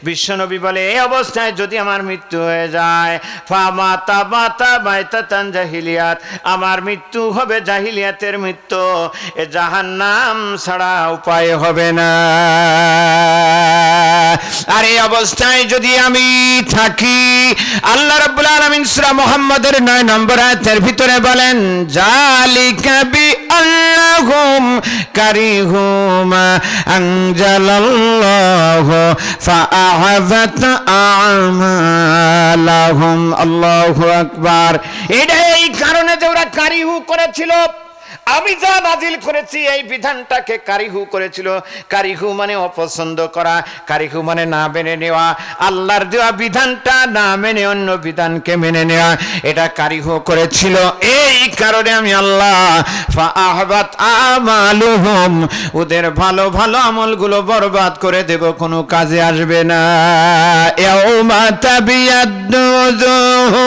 বিশ্বনবী বলে এই অবস্থায় যদি আমার মৃত্যু হয়ে যায়, ফামাতা মাতা বাইতাতান জাহিলিয়াত, আমার মৃত্যু হবে জাহিলিয়াতের মৃত্যু, এ জাহান্নাম ছাড়া উপায় হবে না। আর এই অবস্থায় যদি আমি থাকি, আল্লাহ রাব্বুল আলামিন সূরা মুহাম্মদের 9 নম্বর আয়াতের ভিতরে বলেন, জালিকা বিআন্নাহুম কারিহুমা আনজালাল্লাহু ফাআহাবাত আমালাহুম। আল্লাহু আকবার। এটাই কারণে যে ওরা কারিহু করেছিল, আমি যা নাজিল করেছি এই বিধানটাকে কারিহু করেছিল। কারিহু মানে অপছন্দ করা, কারিহু মানে না মেনে নেওয়া, আল্লাহর দেওয়া বিধানটা না মেনে অন্য বিধানকে মেনে নেওয়া, এটা কারিহু করেছিল। এই কারণে আমি আল্লাহ ফাআহবাত আমালুহুম, ওদের ভালো ভালো আমলগুলো বরবাদ করে দেব, কোনো কাজে আসবে না। ইয়াউমা তাবিয়াদ্দু ওজুহু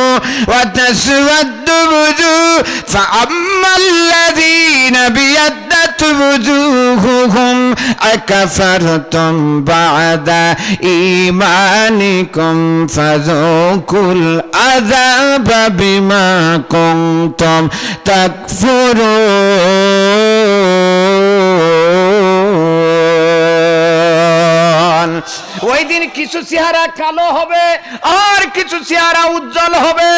ওয়া তাসওয়াদ্দু ওজুহ ফাআম্মাল্লাযীনা বিয়াদ্দাত ওজুহুহুম আকাফারতুম বা'দা ঈমানিকুম ফাযুকুল আযাবা বিমা কুনতুম তাকফুরুন। ওই দিন কিছু চেহারা কালো হবে আর কিছু চেহারা উজ্জ্বল হবে।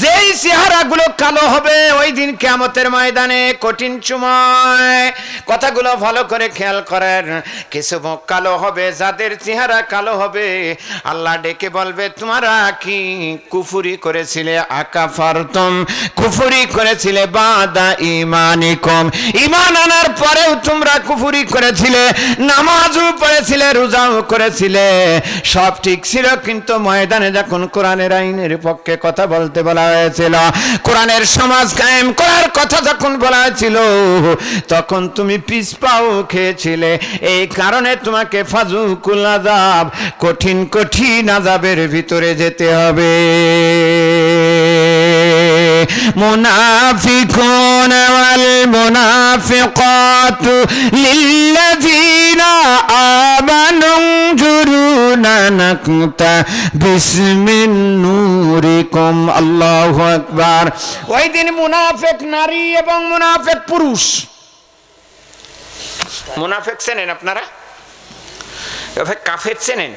যেই চেহারাগুলো কালো হবে, ওই দিন কিয়ামতের ময়দানে কঠিন সময়, কথাগুলো ভালো করে খেয়াল করেন। কিছু মুখ কালো হবে, যাদের চেহারা কালো হবে, আল্লাহ ডেকে বলবে, তোমরা কি কুফরি করেছিলে? আকাফারতুম, কুফরি করেছিলে, বাদা ঈমানিকুম, ঈমান আনার পরেও তোমরা কুফরি করেছিলে, নামাজও পড়েছিলে, রোজাও করেছিলে, সব ঠিক ছিল, কিন্তু ময়দানে যখন কোরআনের আইনের পক্ষে কথা বলতে বলা হয়েছিল, কোরআনের সমাজ কায়েম করার কথা যখন বলা হয়েছিল, তখন তুমি পিছপাও খেয়েছিলে। এই কারণে তোমাকে ফাযুকুল আযাব, কঠিন কঠিন আযাবের ভিতরে যেতে হবে। মুনাফিকুন ওয়াল মুনাফিকাতু লিল্লাযীনা আমানু জুরুনা নাকতা বিসমিন নূরিকুম। আল্লাহু আকবার। ওই দিন মুনাফিক নারী এবং মুনাফিক পুরুষ, মুনাফিক চেনেন আপনারা? কাফের চেনেন?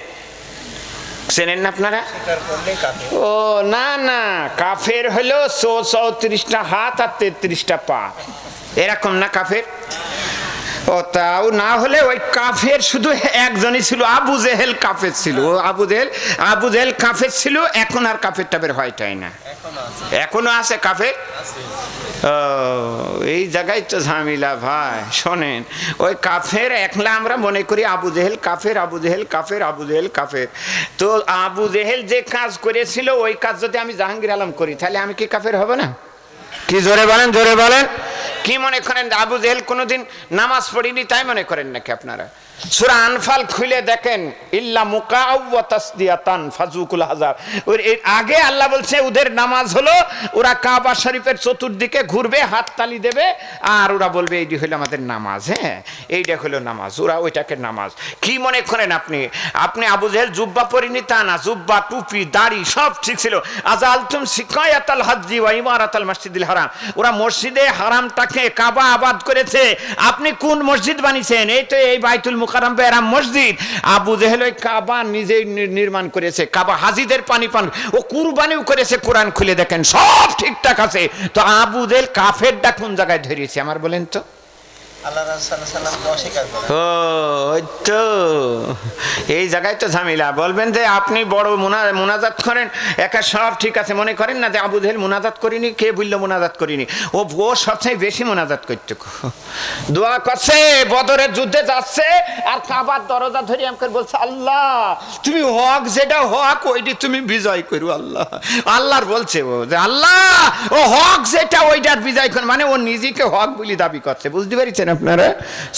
চেনেন না আপনারা? ও না না, কাফের হলো 34টা হাত আর 33টা পা, এরকম না কাফের? ও তাও না হলে ওই কাফের শুধু একজনই ছিল, আবু জেহেল কাফের ছিল। ও আবু জেহেল কাফের ছিল, এখন আর কাফের টাফের হয়টাই না। এখনো আছে কাফের। ও এই জায়গায় তো ঝামেলা ভাই। শোনেন, ওই কাফের একলা আমরা মনে করি আবু জেহেল কাফের, আবু জেহেল কাফের, আবু জেহেল কাফের। তো আবু জেহেল যে কাজ করেছিল ওই কাজ যদি আমি জাহাঙ্গীর আলম করি তাহলে আমি কি কাফের হব না? কি জোরে বলেন, জোরে বলেন। কি মনে করেন আবু জেহেল কোনোদিন নামাজ পড়িনি তাই মনে করেন নাকি আপনারা? সূরা আনফাল খুলে দেখেন, ইল্লা মুকাউ ওয়া তাসদিয়াতান ফাজুকুল হাজার। ওর এর আগে আল্লাহ বলছে ওদের নামাজ হলো ওরা কাবা শরীফের চতুর্দিকে ঘুরবে, হাততালি দেবে, আর ওরা বলবে এইটি হলো আমাদের নামাজ। হ্যাঁ, এইটা হলো নামাজ, ওরা ওইটাকে নামাজ। কি মনে করেন আপনি? আপনি আবু জেহেল জুব্বা পরিনি তা না, জুব্বা, টুপি, দাড়ি সব ঠিক ছিল। আজালতুম সিকায়াতাল হাজ্জি ওয়া ইমারাতাল মসজিদিল হারাম। ওরা মসজিদে হারামটাকে কাবা আবাদ করেছে। আপনি কোন মসজিদ বানিয়েছেন? এই তো এই বাইতুল মুকাররম বেরাম মসজিদ। আবু জেহেল ওই কাবা নিজেই নির্মাণ করেছে, কাবা হাজিদের পানি পান, ও কুরবানিও করেছে। কোরআন খুলে দেখেন সব ঠিকঠাক আছে। তো আবু জেহেল কাফেরটা কোন জায়গায় ধরিয়েছে আমার বলেন তো? আল্লাহ রাসূল সাল্লাল্লাহু আলাইহি ওয়াসাল্লামকে অস্বীকার করে। ও ওই তো এই জায়গায় তো ঝামেলা। বলবেন যে আপনি বড় মুনাজাত করেন, একা সব ঠিক আছে, মনে করেন না যে আবু জেহেল মুনাজাত করিনি? কে বললো মুনাজাত করিনি? ও সবচেয়ে বেশি মুনাজাত করতে দোয়া করছে, বদরের যুদ্ধে যাচ্ছে আর কাবার দরজা ধরে আমাকে বলছে, আল্লাহ তুমি হক যেটা হক ওইটি তুমি বিজয় করো। আল্লাহ আল্লাহর বলছে ও যে আল্লাহ ও হক যেটা ওইটার বিজয় করো, মানে ও নিজেকে হক বলি দাবি করছে। বুঝতে পেরেছেন আপনারা?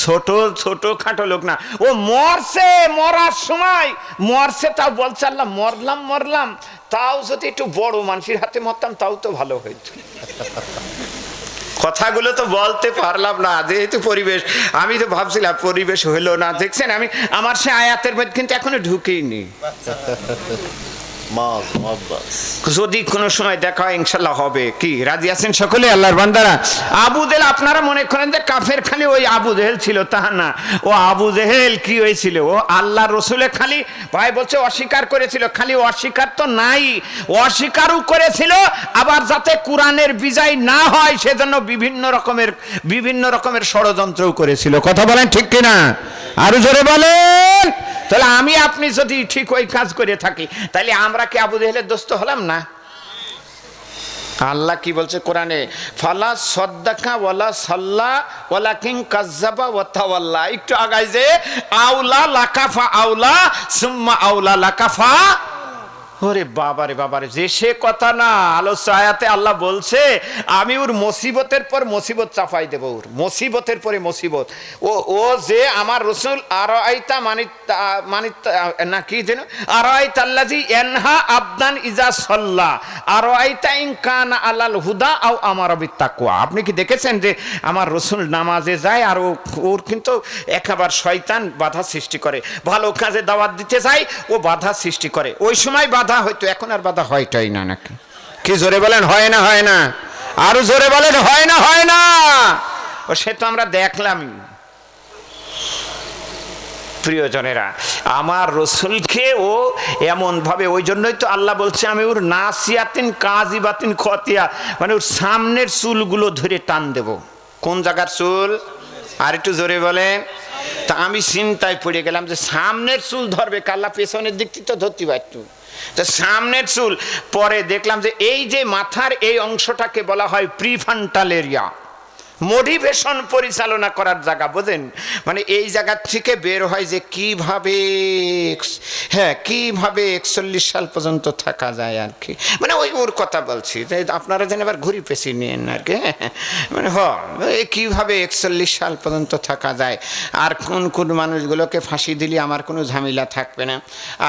ছোট ছোট খাটো লোক না, ও মরছে, মরার সময় মরছে তাও বলছে আল্লাহ মরলাম, তাও যদি একটু বড় মানুষের হাতে মরতাম তাও তো ভালো হইত। কথাগুলো তো বলতে পারলাম না যেহেতু পরিবেশ, আমি তো ভাবছিলাম পরিবেশ হইলো না। দেখছেন আমি আমার সে আয়াতের মধ্যে কিন্তু এখনো ঢুকেইনি। যদি কোনো সময় দেখা হয় ইনশাল্লাহ হবে। কি রাজি আছেন সকলে আল্লাহর বান্দারা? আবু জেহেল আপনারা মনে করেন যে কাফের খালি ওই আবু জেহেল ছিল, তা না। ও আবু জেহেল কি হয়েছিল? ও আল্লাহ রসুলে খালি ভাই বলছে অস্বীকার করেছিল। খালি অস্বীকার তো নাই, অস্বীকারও করেছিল, আবার যাতে কোরআনের বিজয় না হয় সেজন্য বিভিন্ন রকমের ষড়যন্ত্রও করেছিল। কথা বলেন ঠিক কিনা? আরো জোরে বলেন। তাহলে আমি আপনি যদি ঠিক ওই কাজ করে থাকি তাহলে আমরা কি আবু জেহেলের দোস্ত হলাম না? আল্লাহ কি বলছে কোরআনে? ফালা সাদ্দাকা ওয়ালা সাল্লা ওয়ালাকিন কাজ্জাবা ওয়া তাওয়াল্লা। একটু আগায় যে আউলা লাকাফা আউলা সুম্মা আউলা লাকাফা। ওরে বাবারে যে সে কথা না। আলোচ্য আয়াতে আল্লাহ বলছে আমি ওর মুসিবতের পর মুসিবত চাপাই দেব, ওর মুসিবতের পরে মুসিবত। ও যে আমার রসুল আরাইতা মানিত না কি যেন আরাইতা আল্লাযী ইয়ানহা আবদান ইজা সাল্লা আরাইতা ইন কানা আলাল হুদা আও আমারা বিত্তাকওয়া। আপনি কি দেখেছেন যে আমার রসুল নামাজে যায় আর ওর কিন্তু একেবারে শয়তান বাধা সৃষ্টি করে, ভালো কাজে দাওয়াত দিতে যায় ও বাধা সৃষ্টি করে। ওই সময় বাধা হয়তো, এখন আর বাধা হয়টাই না নাকি? কি জোরে বলেন হয় না? হয় না? আরো জোরে বলেন হয় না? হয় না? ও সে তো আমরা দেখলামই। প্রিয়জনেরা, আমার রসুলকে ও এমন ভাবে, ওই জন্যই তো আল্লাহ বলছে আমি ওর নাসিয়াতিন কাযিবাতিন খতিয়া, মানে ওর সামনের চুলগুলো ধরে টান দেব। কোন জায়গার চুল? আর একটু জোরে বলেন। তা আমি চিন্তায় পড়ে গেলাম যে সামনের চুল ধরবে কাল্লা, পেছনের দিক থেকে তো ধরতে পারত। তো সামনের চুল, পরে দেখলাম যে এই যে মাথার এই অংশটাকে বলা হয় প্রিফ্রন্টাল এরিয়া, মোটিভেশন পরিচালনা করার জায়গা। বোঝেন? মানে এই জায়গা থেকে বের হয় যে কিভাবে কিভাবে 41 সাল পর্যন্ত থাকা যায় আর কি। মানে ওর কথা বলছি, আপনারা যেন আবার ঘুরি পেছি নিয়েন আর কি। মানে কিভাবে 41 সাল পর্যন্ত থাকা যায়, আর কোন মানুষগুলোকে ফাঁসি দিলে আমার কোনো ঝামেলা থাকবে না,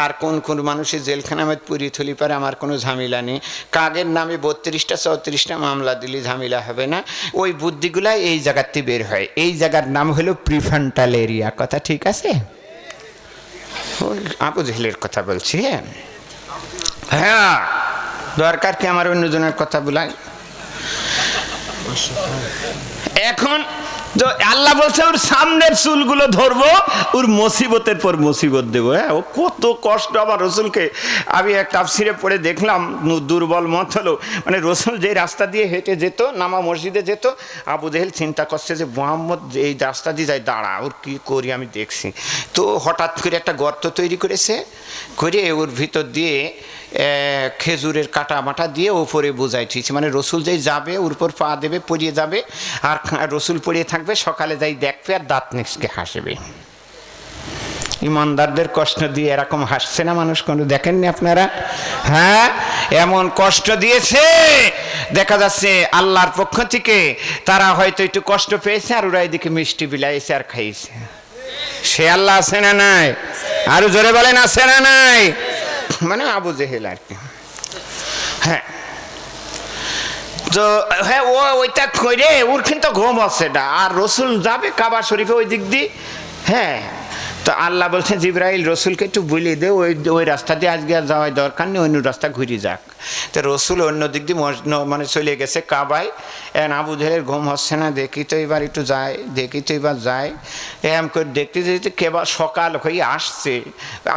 আর কোন মানুষের জেলখানা মধ্যে পুরি থলি পারে আমার কোনো ঝামেলা নেই, কাগের নামে 32টা 34টা মামলা দিলে ঝামেলা হবে না। ওই বুদ্ধিগুলো এই জায়গাতে বের হয়। এই জায়গার নাম হলো প্রিফ্রন্টাল এরিয়া। কথা ঠিক আছে? আবু জেহেলের কথা বলছি। হ্যাঁ, দরকার কি আমার অন্যজনের কথা বলাই? এখন তো আল্লাহ বলছে ওর সামনের চুলগুলো ধরবো, ওর মুসিবতের পর মুসিবত দেবো। হ্যাঁ, ও কত কষ্ট আমার রসুলকে। আমি এক তাফসিরে পড়ে দেখলাম, দুর্বল মত হলো, মানে রসুল যে রাস্তা দিয়ে হেঁটে যেত, নামা মসজিদে যেত, আবু জেহেল চিন্তা করছে যে মোহাম্মদ এই রাস্তা দিয়ে যায়, দাঁড়া ওর কী করি আমি দেখছি। তো হঠাৎ করে একটা গর্ত তৈরি করেছে, করে ওর ভিতর দিয়ে খেজুরের কাটা মাটা দিয়ে ওপরে বোঝাই ঠিকছে, মানে রসুল যেই যাবে ওর উপর পা দেবে, পড়িয়ে যাবে, আর রসুল পড়িয়ে থাকবে, সকালে যাই দেখবে আর দাঁত নেক্সকে হাসবে। ইমানদারদের কষ্ট দিয়ে এরকম হাসছে না মানুষ, কোনো দেখেননি আপনারা? হ্যাঁ, এমন কষ্ট দিয়েছে, দেখা যাচ্ছে আল্লাহর পক্ষ থেকে তারা হয়তো একটু কষ্ট পেয়েছে, আর ওরা এদিকে মিষ্টি বিলাইছে আর খাইছে। সে আল্লাহ আছে না নাই? আরো জোরে বলেন আছে না নাই? মানে আবু জেহেল আর কি। হ্যাঁ, তো হ্যাঁ, ওইটা করে ওর কিন্তু ঘুম আছে না, আর রসুল যাবে কাবা শরীফে ওই দিক দিয়ে। হ্যাঁ, তো আল্লাহ বলছেন জিবরাইল রসুলকে একটু বলে দে ওই রাস্তা দিয়ে আজকে আর যাওয়ার দরকার নেই, অন্য রাস্তা ঘুরে যাক। তো রসুল অন্য দিক দিয়ে মানে চলে গেছে কাবায়। আবু জেহেলের ঘুম হচ্ছে না, দেখি তো এবার একটু যায়, দেখি তো এবার যায়, এম করে দেখতে দেখতে কেবল সকাল হয়ে আসছে,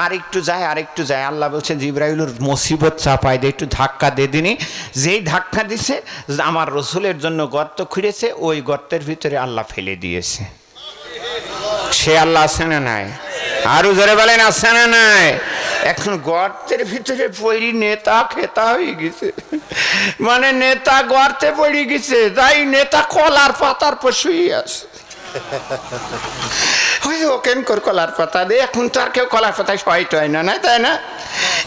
আরেকটু যায় আরেকটু যায়। আল্লাহ বলছে জিবরাইলুর মুসিবত চাপায় দে, একটু ধাক্কা দে দিনি। যেই ধাক্কা দিছে আমার রসুলের জন্য গর্ত খুঁড়েছে, ওই গর্তের ভিতরে আল্লাহ ফেলে দিয়েছে। সে আল্লাহ আছে না নাই? আরো জোরে বলেন আছে না নাই? এখন গর্তের ভিতরে পড়ি নেতা খেতা হয়ে গেছে, মানে নেতা গর্তে পড়ে গেছে, তাই নেতা কলার পাতার পর শুয়ে আছে। ওই ওকেন কর কলার পাতা দে, এখন তো আর কেউ কলার পাতায় শয়ট হয় না, না তাই না?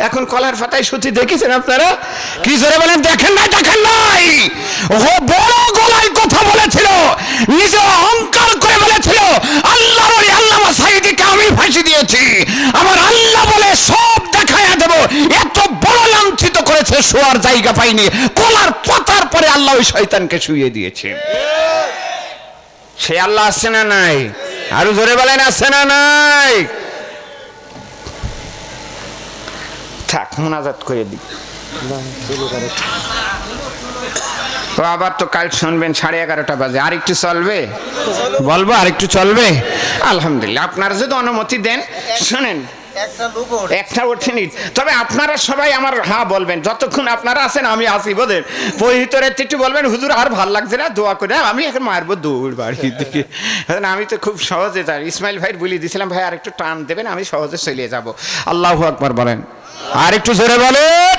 এখন কলার পাতায় সুতি দেখেছেন আপনারা? কি জোরে বলেন দেখেন নাই? দেখেন নাই? ও বড় গলায় কথা বলেছিল, নিজে অহংকার করে বলেছিল আল্লাহর ওলি আল্লামা সাঈদীকে আমি ফাঁসি দিয়েছি, আমার আল্লাহ বলে সব দেখায়া দেব। এত বড় লাঞ্ছিত করেছে, শোয়ার জায়গা পাইনি, কলার পাতার পরে আল্লাহ ওই শয়তানকে শুইয়ে দিয়েছে। সে আল্লাহ আছে না নাই? আরো জোরে বলেন আছে না নাই? থাক, মোনাজাত করে দিই। তো আবার তো কাল শুনবেন 11:30 বাজে, আর একটু চলবে? বলবো আর একটু চলবে? আলহামদুলিল্লাহ, আপনারা যদি অনুমতি দেন শুনেন। একটা ওঠেনি, তবে আপনারা সবাই আমার হ্যাঁ বলবেন, যতক্ষণ আপনারা আছেন আমি আসি, বোঝেন? ভিতরে একটু বলবেন হুজুর আর ভাল লাগছে না, দোয়া করে আমি এখন মারবো দৌড় বাড়ির দিকে। আমি তো খুব সহজে যাই, ইসমাইল ভাই বলে দিয়েছিলাম ভাই আর একটু টান দেবেন, আমি সহজে চলে যাব। আল্লাহু আকবার বলেন, আর একটু জোরে বলেন।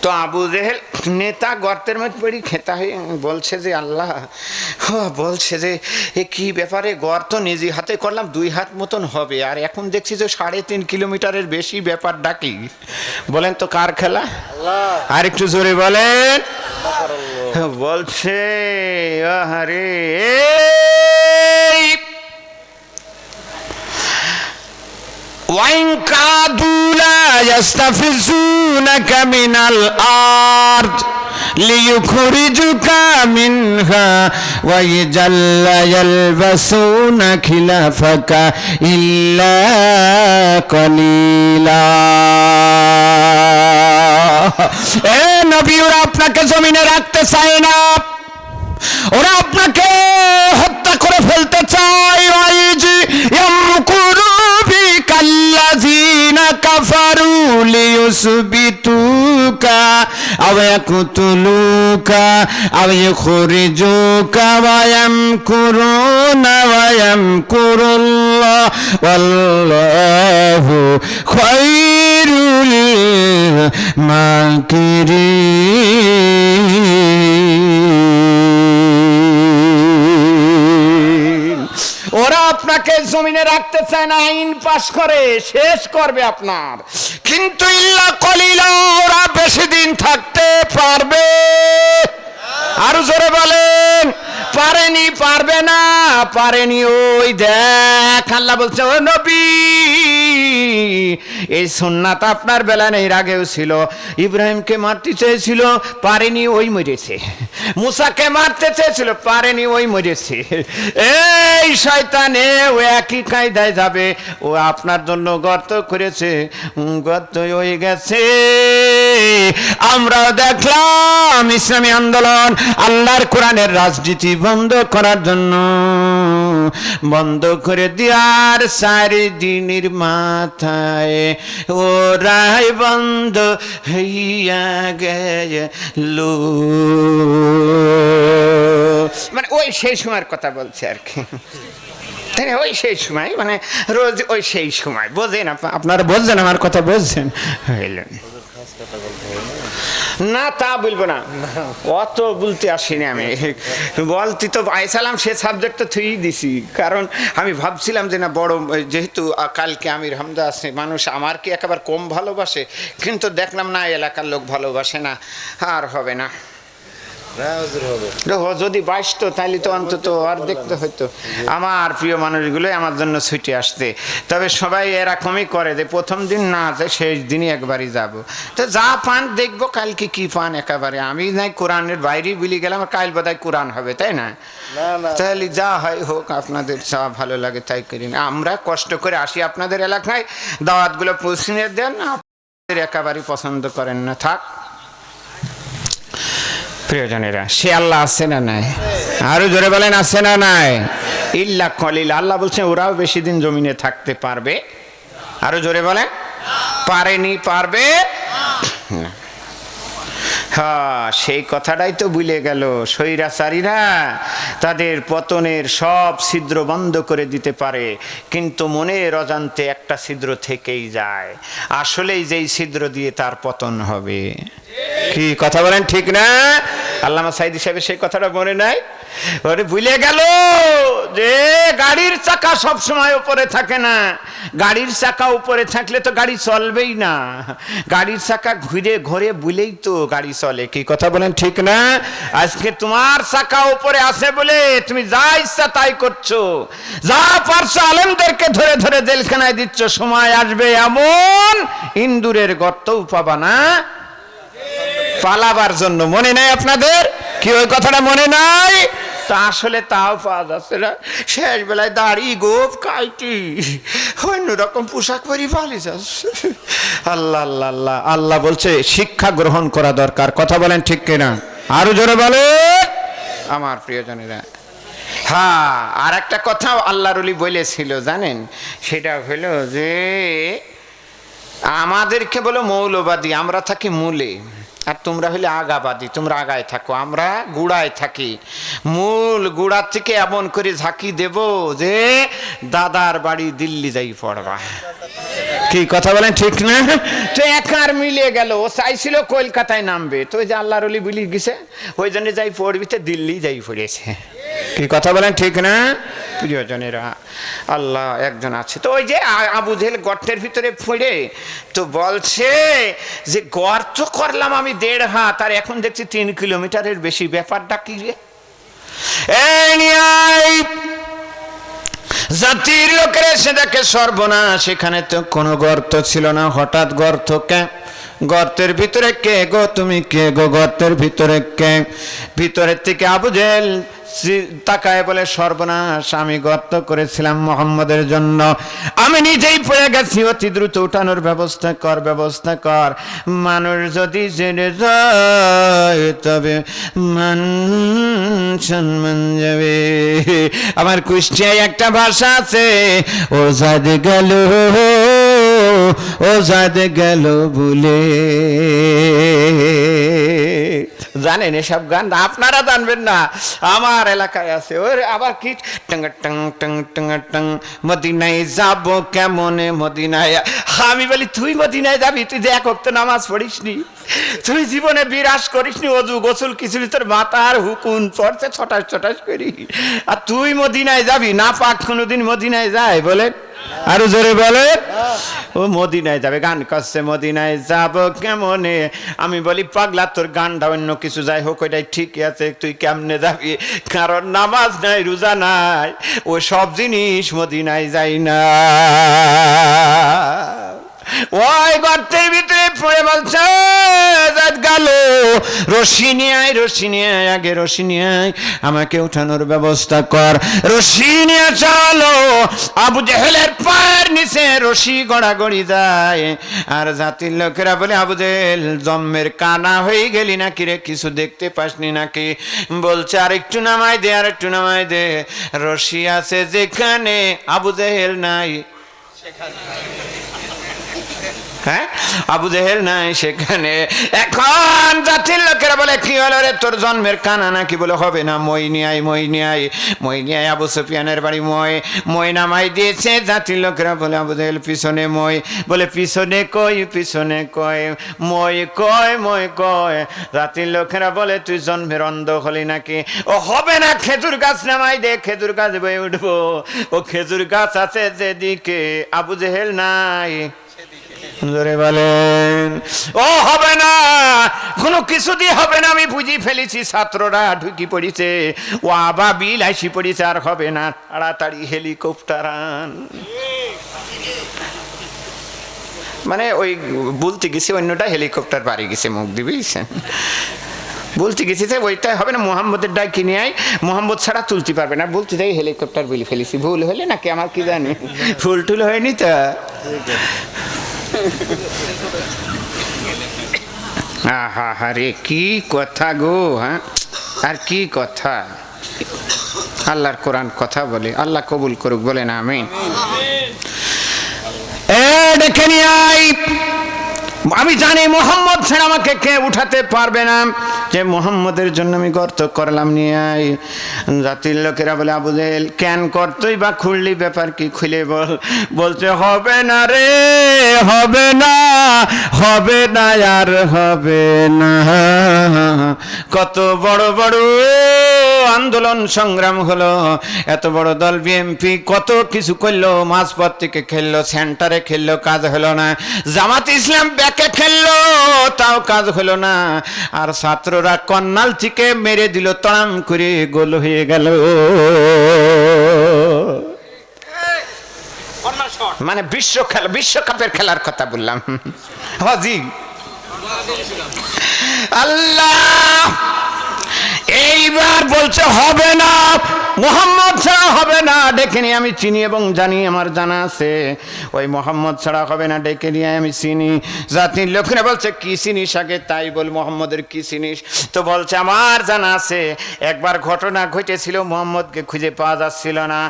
তো আবু জেহেল নেতা গর্তের মধ্যে পড়ি খেতা হয়ে বলছে যে আল্লাহ, বলছে যে এ কি ব্যাপারে, গর্ত নিজে হাতে করলাম 2 হাত মতন হবে, আর এখন দেখছি যে 3.5 কিলোমিটারের বেশি ব্যাপার ডাকি। বলেন তো কার খেলা? আর একটু জোরে বলেন। বলছে আরে وَإِنْ كَادُوا لَا يَسْتَفِزُّونَكَ مِنَ الْأَرْضِ لِيُخْرِجُوكَ مِنْهَا وَإِذًا لَّا يَلْبَسُونَ خِلَافَكَ إِلَّا قَلِيلًا। এ নবী, ওরা আপনাকে জমিনে রাখতে চায় না, ওরা আপনাকে হত্যা করে ফেলতে চায়। কাল্লাযীনা কাফারু লিয়ুসবিতুকা আও ইয়াকতুলুকা আও ইখরিজুকা ওয়া ইয়ামকুরুনা ওয়া ইয়ামকুরুল্লাহ ওয়াল্লাহু খায়রুল মাকিরিন। ওরা আপনাকে জমিনে রাখতে চায় না, আইন পাশ করে শেষ করবে আপনার, কিন্তু ইল্লা কলিলা, ওরা বেশি দিন থাকতে পারবে। আরো জোরে বলেন, পারেনি, পারবে না, পারেনি। ওই দেখ আল্লাহ বলছে ও নবী, এই সুন্নাত আপনার বেলা নেই, আগেও ছিল। ইব্রাহিমকে মারতে চেয়েছিল, পারেনি, ওই মরেছে। মুসাকে মারতে চেয়েছিল, পারেনি, ওই মরেছে। এই শয়তানে ও একই কায়দায় যাবে, ও আপনার জন্য গর্ত করেছে, গর্ত হয়ে গেছে। আমরাও দেখলাম ইসলামী আন্দোলন আল্লাহর কোরআনের রাজনীতি বন্ধ করার জন্য বন্ধ করে দেওয়ার 4 দিনের মাথায় ওরাই বন্ধ হইয়া গেল। মানে ওই সেই সময়ের কথা বলছে আর কি, তাই না? ওই সেই সময় মানে রোজ ওই সেই সময় বোঝেন, আপনারা বুঝছেন আমার কথা, বুঝছেন? হইলেন না তা বলবো না, অত বলতে আসিনি আমি, বলতে তো আইসালাম সে সাবজেক্ট তো থুই দিছি, কারণ আমি ভাবছিলাম যে না বড়, যেহেতু কালকে আমির হামজা আছে, মানুষ আমার কি একেবারে কম ভালোবাসে, কিন্তু দেখলাম না এলাকার লোক ভালোবাসে না, আর হবে না। যদি বাসতো তাহলে তো অন্তত আর দেখতে হইতো। আমার প্রিয় মানুষগুলোই আমার জন্য ছুটে আসতে, তবে সবাই এরকমই করে যে প্রথম দিন না আছে শেষ দিনই একবারই যাব, তো যা পান দেখবো কালকে কি পান একেবারে। আমি নাই কোরআনের বাইরেই বলি গেলাম, কাল বোধহয় কোরআন হবে, তাই না? তাহলে যা হয় হোক, আপনাদের যা ভালো লাগে তাই করি না। আমরা কষ্ট করে আসি আপনাদের এলাকায়, দাওয়াতগুলো পৌঁছে দেন, আপনাদের একেবারেই পছন্দ করেন না, থাক। প্রিয়জনেরা, সে আল্লাহ আছে না নাই? আরো জোরে বলেন আছে না নাই? ইল্লা কলিল, আল্লাহ বলছেন ওরাও বেশি দিন জমিনে থাকতে পারবে। আরো জোরে বলেন, পারেনি, পারবে না। হ্যাঁ, সেই কথাটাই তো ভুলে গেল। স্বৈরাচারীরা তাদের পতনের সব ছিদ্র বন্ধ করে দিতে পারে, কিন্তু মনের অজান্তে একটা ছিদ্র থেকেই যায়, আসলেই যেই ছিদ্র দিয়ে তার পতন হবে। কি কথা বলেন, ঠিক না? আল্লামা সাইদি সাহেব সেই কথাটা মনে নাই? ওরে ভুলে গেল যে গাড়ির চাকা সব সময় উপরে থাকে না, গাড়ির চাকা উপরে থাকলে তো গাড়ি চলবেই না, গাড়ির চাকা ঘুরে ঘুরে বুলেই তো গাড়ি চলে। কি কথা বলেন, ঠিক না? আজকে তোমার চাকা উপরে আছে বলে তুমি যা ইচ্ছা তাই করছো, যা পারছো আলেমদেরকে ধরে ধরে জেলখানায় দিচ্ছ, সময় আসবে এমন ইন্দুরের গর্তও পাবা না পালাবার জন্য। মনে নাই আপনাদের? কি ওই কথাটা মনে নাই? তা আসলে তাও পাওয়া যাচ্ছে না। শেষ বেলায় দাড়ি গোপ কাইটি অন্যরকম পোশাক পরি পালিয়ে যাচ্ছে। আল্লাহ আল্লাহ আল্লাহ, আল্লাহ বলছে শিক্ষা গ্রহণ করা দরকার। কথা বলেন ঠিক কিনা? আরো জোরে বলেন আমার প্রিয়জনেরা। হ্যাঁ, আর একটা কথাও আল্লাহর ওলি বলেছিল জানেন, সেটা হলো যে আমাদেরকে বলো মৌলবাদী, আমরা থাকি মূলে, আর তোমরা হলে আগাবাদী, তোমরা আগায় থাকো, আমরা গুড়ায় থাকি। মূল গুড়ার থেকে এমন করে ঝাঁকি দেব যে দাদার বাড়ি দিল্লি যাই পড়বা। কি কথা বলেন, ঠিক না? তো একার মিলে গেল, ও চাইছিল কলকাতায় নামবে, তো ওই যে আল্লাহর ওলি বলি গেছে, ওই জন্য যাই পড়বি তো দিল্লি যাই পড়েছে। কি কথা বলেন, ঠিক না? প্রিয়জনেরা, আল্লাহ একজন আছে। তো ওই যে আবু জেহেল গর্তের ভিতরে পড়ে তো বলছে যে গর্ত করলাম আমি 1.5 হাত, আর এখন দেখছি 3 কিলোমিটারের বেশি। ব্যাপারটা কি রে? জাতির লোকের এসে দেখে সর্বনাশ, সেখানে তো কোনো গর্ত ছিল না, হঠাৎ গর্ত কে? গর্তের ভিতরে কে গো? তুমি কে গো? গর্তের ভিতরে কে? ভিতরের থেকে আবু জেহেল তাকায় বলে সর্বনাশ, আমি গর্ত করেছিলাম মোহাম্মদের জন্য, আমি নিজেই পড়ে গেছি, অতি দ্রুত উঠানোর ব্যবস্থা কর, ব্যবস্থা কর। মানুষ যদি জেনে যায় তবে মান সম্মান যাবে। আমার কুষ্টিয়ায় একটা ভাষা আছে, ও জাদ গেল, ও জাদ গেল বলে। জানেন এসব গান? আপনারা জানবেন না, আমার এলাকায় আছে। ওর আবার কি টং টং টং টং টং, মদিনায় যাব কেমনে মদিনায়। আমি বলি তুই মদিনায় যাবি, তুই যে 1 ওয়াক্ত নামাজ পড়িসনি, তুই জীবনে বিরাজ করিসনি, অজু গোসল কিছু, তোর মাথার হুকুন পড়ছে ছটাস ছটাস করি, আর তুই মদিনায় যাবি? না পাক কোনোদিন মদিনায় যায় বলেন? আরো জোরে বলে। ও মদিনায় যাবে, গান করছে মদিনায় যাব কেমনে। আমি বলি পাগলা, তোর গানটা অন্য কিছু, যাই হোক ওইটাই ঠিকই আছে, তুই কেমনে যাবি? কারণ নামাজ নাই, রোজা নাই, ও সব জিনিস মদিনায় যাই না। ওই গর্তের ভিতরে পড়ে বলছে চালো, রশি নিয়ে আয়, রশি নিয়ে আয়, আগে রশি নিয়ে আয়, আমাকে উঠানোর ব্যবস্থা কর। রশি নিয়ে চলো, আবু জেহেলের পায়ের নিচে রশি গড়াগড়ি যায়। আর জাতির লোকেরা বলে, আবু জেহেল জম্মের কানা হয়ে গেলি নাকি রে, কিছু দেখতে পাসনি নাকি? বলছে আর একটু নামাই দে, আর একটু নামাই দে। রশি আছে যেখানে আবু জেহেল নাই, হ্যাঁ আবু জেহেল নাই সেখানে। এখন জাতির লোকেরা বলে, কি হলো রে, তোর জন্মের কানা নাকি? বলে হবে না, মই নিয়ে আয়, মই নিয়ে আয়, মই নিয়ে আয়। আবু সুফিয়ানের বাড়ি মই নামাই দিয়েছে। জাতির লোকেরা বলে, আবু জেহেল পিছনে মই। বলে পিছনে কই, পিছনে কয়, মই কয়। জাতির লোকেরা বলে, তুই জন্মের অন্ধ হলি নাকি? ও হবে না, খেজুর গাছ নামাই দে, খেজুর গাছ বয়ে উঠবো। ও খেজুর গাছ আছে যেদিকে, আবু জেহেল নাই ধরে বলেন। ও হবে না, কোনো কিছু দিয়ে হবে না, আমি বুঝি ফেলেছি। ছাত্ররা ঢুকি পড়িছে, ও আবাবিল আইসি পড়িছে, আর হবে না, তাড়াতাড়ি হেলিকপ্টার আন। মানে ওই বলতে গেছি, অন্যটা হেলিকপ্টার বাড়ি গেছে, মুখ দিবেছেন বলতে গেছি যে ওইটা হবে না, মোহাম্মদের ডাক কিনে আয়, মোহাম্মদ ছাড়া তুলতে পারবে না। বলতে যাই হেলিকপ্টার বলে ফেলেছি, ভুল হলে নাকি আমার কি জানি, ফুল টুল হয়নি তো। আহা রে, কি কথা গো, হ্যাঁ আর কি কথা। আল্লাহর কোরআন কথা বলে, আল্লাহ কবুল করুক, বলে না আমিন। ডেকে নিয়ে আই, আমি জানি মোহাম্মদ ছাড়া আমাকে কে উঠাতে পারবে না, যে মোহাম্মদের জন্য আমি গর্ত করলাম, নিয়ে আই। জাতির লোকেরা বলে, আবু জেহেল কেন করতই বা খুললি, ব্যাপার কি খুলে বল। বলছে হবে না রে, হবে না, হবে না আর হবে না। কত বড় বড় আন্দোলন সংগ্রাম হলো, এত বড় দল বিএনপি কত কিছু করলো, মাঝপথ থেকে খেললো, সেন্টারে খেললো, কাজ হলো না। জামাত ইসলাম ব্যাকে খেললো, তাও কাজ হলো না। আর ছাত্ররা কন্নাল থেকে মেরে দিল, তড়াম করে গোল হয়ে গেল। মানে বিশ্বকাপের খেলার কথা বললাম। হাজি আল্লাহ এইবার বলছে হবে না, মোহাম্মদ ছাড়া হবে না। ডেকে নিয়ে আমি চিনি এবং জানি, আমার জানা আছে ওই মোহাম্মদ ছাড়া হবে না। ডেকে নিয়ে আমি চিনি। জাতির লোকেরা বলছে কি চিনিস আগে তাই বল, মোহাম্মদের কি চিনিস? তো বলছে আমার জানা আছে, একবার ঘটনা ঘটেছিল, মোহাম্মদকে খুঁজে পাওয়া যাচ্ছিল না।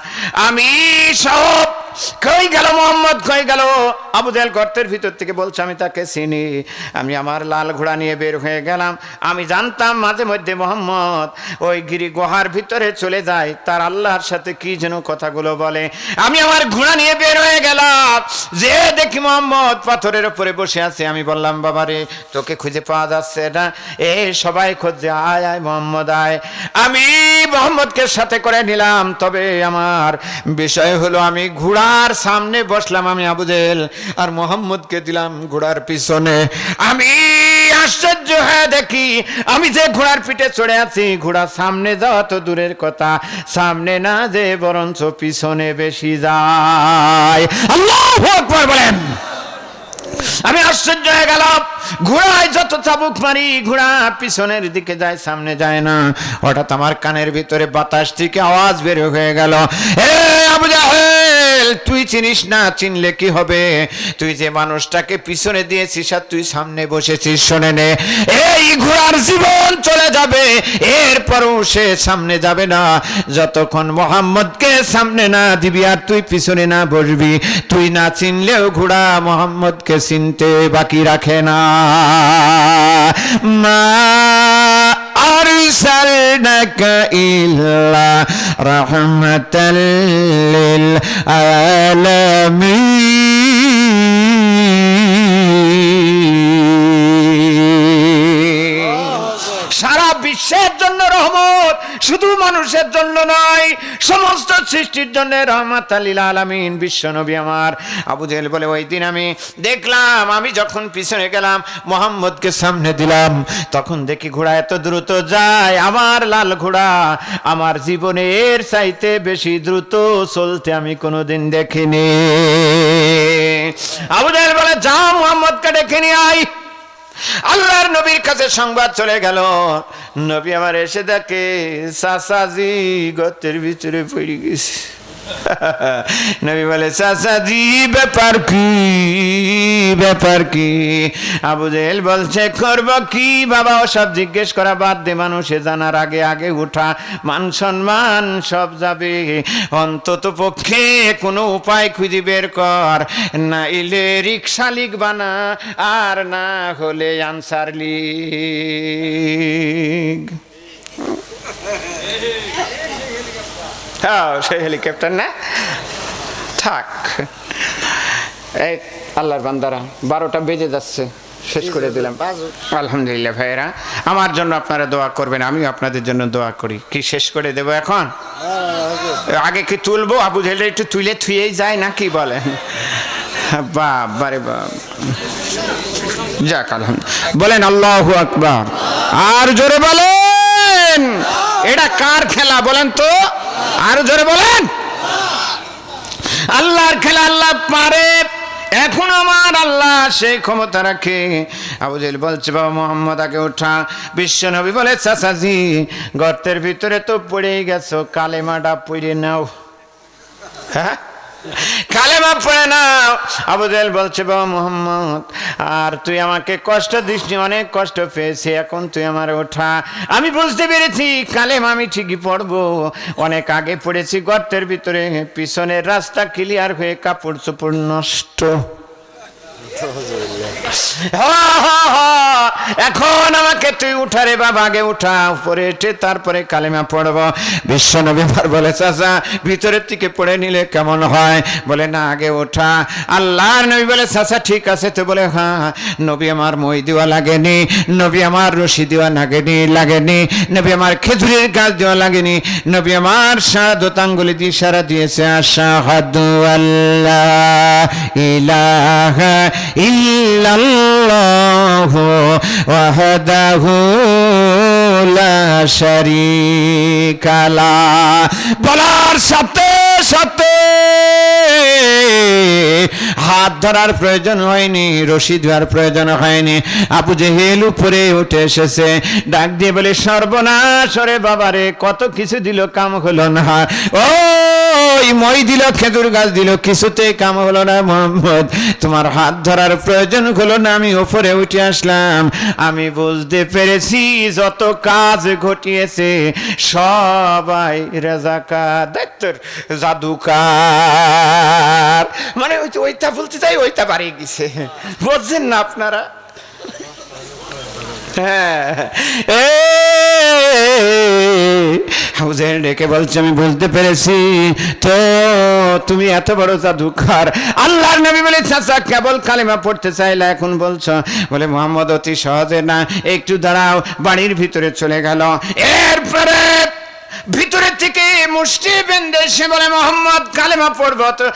আমি সব কই গেল মোহাম্মদ, কই গেল? আবু জেহেল গর্তের ভিতর থেকে বলছে আমি তাকে চিনি। আমি আমার লাল ঘোড়া নিয়ে বের হয়ে গেলাম। আমি জানতাম মাঝে মধ্যে মোহাম্মদ ওই গিরি গুহার ভিতরে চলে যায়, তার আল্লাহর সাথে কি যেন কথাগুলো বলে। আমি আমার ঘোড়া নিয়ে বের হয়ে গেলাম, যে দেখি মোহাম্মদ পাথরের উপরে বসে আছে। আমি বললাম বাবারে, তোকে খুঁজে পাওয়া যাচ্ছে না। এ সবাই খুঁজছে, আয় আয় মোহাম্মদ আয়। আমি মোহাম্মদকে সাথে করে নিলাম, তবে আমার বিষয় হলো আমি ঘোড়ার সামনে বসলাম, আমি আবু জেহেল, আর মোহাম্মদকে দিলাম ঘোড়ার পিছনে। আমি আশ্চর্য হয়ে দেখি, আমি যে ঘোড়ার পিঠে চড়ে আছি, ঘোড়া সামনে যাওয়া তো দূরের কথা, সামনে না যে বরঞ্চ পিছনে বেশি যায়। আল্লাহু আকবার বলেন। আমি আশ্চর্য হয়ে গেলাম, ঘোড়ায় যত চাবুক মারি ঘোড়া পিছনের দিকে যায়, সামনে যায় না। হঠাৎ আমার কানের ভিতরে বাতাস থেকে আওয়াজ বের হয়ে গেল, এ আবু জেহেল, তুই চিনিস না, চিনলে কি হবে? তুই যে মানুষটাকে পিছনে দিয়েছিস আর তুই সামনে বসেছিস, শোনে নে, এই ঘোড়ার জীবন চলে যাবে, এরপরও সে সামনে যাবে না যতক্ষণ মোহাম্মদকে সামনে না দিবি আর তুই পিছনে না বসবি। তুই না চিনলেও ঘোড়া মোহাম্মদকে চিনতে বাকি রাখে না। মা আরসালনাকা ইল্লা রাহমাতাল লিল আলামিন। সারা বিশ্বের জন্য রহমত, শুধু মানুষের জন্য নয়, সমস্ত সৃষ্টির জন্য রহমত লিল আলামিন বিশ্ব নবী আমার। আবু জেহেল বলে, ওই দিন আমি দেখলাম, আমি যখন পিছনে গেলাম মোহাম্মদকে সামনে দিলাম, তখন দেখি ঘোড়া এত দ্রুত যায়, আমার লাল ঘোড়া আমার জীবনের চাইতে বেশি দ্রুত চলতে আমি কোনোদিন দেখিনি। আবু জেহেল বলে, যাও মোহাম্মদকে ডেকে নিয়ে আয়। আল্লাহর নবীর কাছে সংবাদ চলে গেল। নবী আমার এসে দেখে চাচাজি গর্তের ভিতরে পড়ে গেছে। নবী বলে চাচাজি ব্যাপার কি, ব্যাপার কি? আবু জেহেল বলছে করব কি বাবা, ওসব জিজ্ঞেস করা বাদ দে, মানুষে জানার আগে আগে উঠা, মান সম্মান সব যাবে। অন্তত পক্ষে কোনো উপায় খুঁজে বের কর, না ইলে রিক্সা লিখবা না, আর না হলে আনসার লিগ। হ্যাঁ, সে হেলিকপ্টার না থাক। এই আল্লাহর বান্দারা, 12টা বেজে যাচ্ছে, শেষ করে দিলাম। আলহামদুলিল্লাহ ভাইয়েরা, আমার জন্য আপনারা দোয়া করবেন, আমিও আপনাদের জন্য দোয়া করি। কি শেষ করে দেবো এখন? আগে কি তুলবো? আবু জেহেল একটু তুলে থুয়েই যায় না, কি বলেন? বাবারে বাপ, যাক আলহামদুলিল্লাহ। বলেন আল্লাহু আকবার, আর জোরে বলেন। এটা কার খেলা বলেন তো? আর জোরে বলেন। আল্লাহর খেলা, আল্লাহ পারে। এখন আমার আল্লাহ সেই ক্ষমতা রাখে। আবু জেহেল বলছে বাবা মোহাম্মদ আগে ওঠা। বিশ্ব নবী বলে চাচাজি গর্তের ভিতরে তো পড়েই গেছো, কালেমাটা পড়ে নাও। হ্যাঁ, কালেমা পড়ে নাও। আবু জেহেল বলছে বাবা মোহাম্মদ আর তুই আমাকে কষ্ট দিসনি, অনেক কষ্ট পেয়েছি, এখন তুই আমার ওঠা। আমি বুঝতে পেরেছি কালেমা আমি ঠিকই পড়বো, অনেক আগে পড়েছি গর্তের ভিতরে, পিছনের রাস্তা ক্লিয়ার হয়ে কাপড় চোপড় নষ্ট। এখন আমাকে তুই উঠারে বাবা, আগে উঠা, উপরে উঠে তারপরে কালেমা পড়ব। বিশ্ব নবী বলে চাচা ভিতরের থেকে পড়ে নিলে কেমন হয়? বলে না, আগে ওঠা। আল্লাহর নবী বলে চাচা ঠিক আছে তো? বলে হ্যাঁ। নবী আমার মই দেওয়া লাগেনি, নবী আমার রশি দেওয়া লাগেনি, নবী আমার খেজুরের গাছ দেওয়া লাগেনি, নবী আমার শাহাদাত আঙ্গুলি দিয়ে ইশারা দিয়েছে, আশহাদু আল্লাহ ইলাহা ইল্লাল্লাহু ওয়াহদাহু লা শারীকা লা। বলার সাথে সাথে হাত ধরার প্রয়োজন হয়নি, রশি দেওয়ার প্রয়োজন হয়নি। আবু জেহেল উপরে উঠে এসেছে, ডাক দিয়ে বলে সর্বনাশ রে বাবারে, কত কিছু দিল, কাম হলো না। ওই মই দিল, খেজুর গাছ দিল, কিছুতে কাম হলো না। মোহাম্মদ তোমার হাত ধরার প্রয়োজন হলো না, আমি উপরে উঠে আসলাম। আমি বুঝতে পেরেছি যত কাজ ঘটিয়েছে সবাই রাজাকার, দায়িত্বের জাদুকার। মানে ওইটা বলতে চাই, ওইটা বাড়িয়ে গেছে, বুঝছেন না আপনারা? আবু জেহেল ডেকে বলছে আমি বুঝতে পেরেছি তো, তুমি এত বড় জাদুকর। আল্লাহর নবী বলে চাচা কেবল কালেমা পড়তে চাইলা, এখন বলছো? বলে মোহাম্মদ অতি সহজে না, একটু দাঁড়াও। বাড়ির ভিতরে চলে গেল। এরপরে ভিতরে থেকে মুষ্টি বেঁধে সে বলে মোহাম্মদ কালেমা পড়বো তো?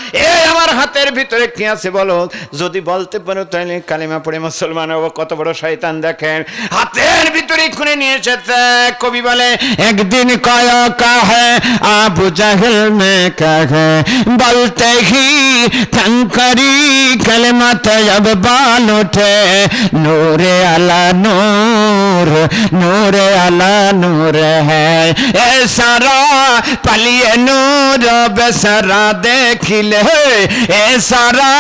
আমার হাতের ভিতরে কি আছে বলো, যদি বলতে পারো তাহলে কালেমা পড়ে মুসলমান হবো। কত বড় শয়তান দেখেন, হাতের ভিতরে খুলে নিয়ে এসেছে। কবি বলে একদিন কয়া কাহে আবু জাহেল মে কাহে, বলতে হি कंकरी कलमा तब बाल उठे, नूरे अला नूर, नूरे अला नूर है। ए सारा पलिए नूर बेसरा देखिले, ए सारा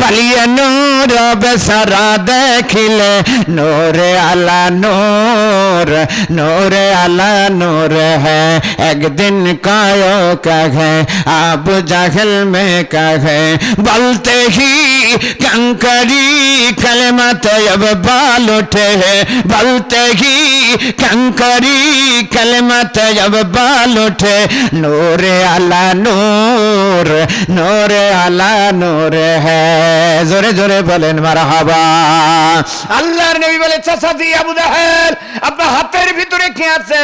पलिए नूर बेसरा देखिले, नूरे अला नूर, नूरे अला नूर है। एक दिन कायो कहे अबू जहल में कहे, बोलते ही कंकरी कलमा तब बाल उठे, बोलते ही कंकरी कलमा तब बाल उठे, नूरे अला नूर, नूरे अला नूर है। जोरे जोरे बोलेन মারহাবা। আল্লাহর নবী বলে চাচাজি আবু জাহেল আপনার হাতের ভিতরে কি আছে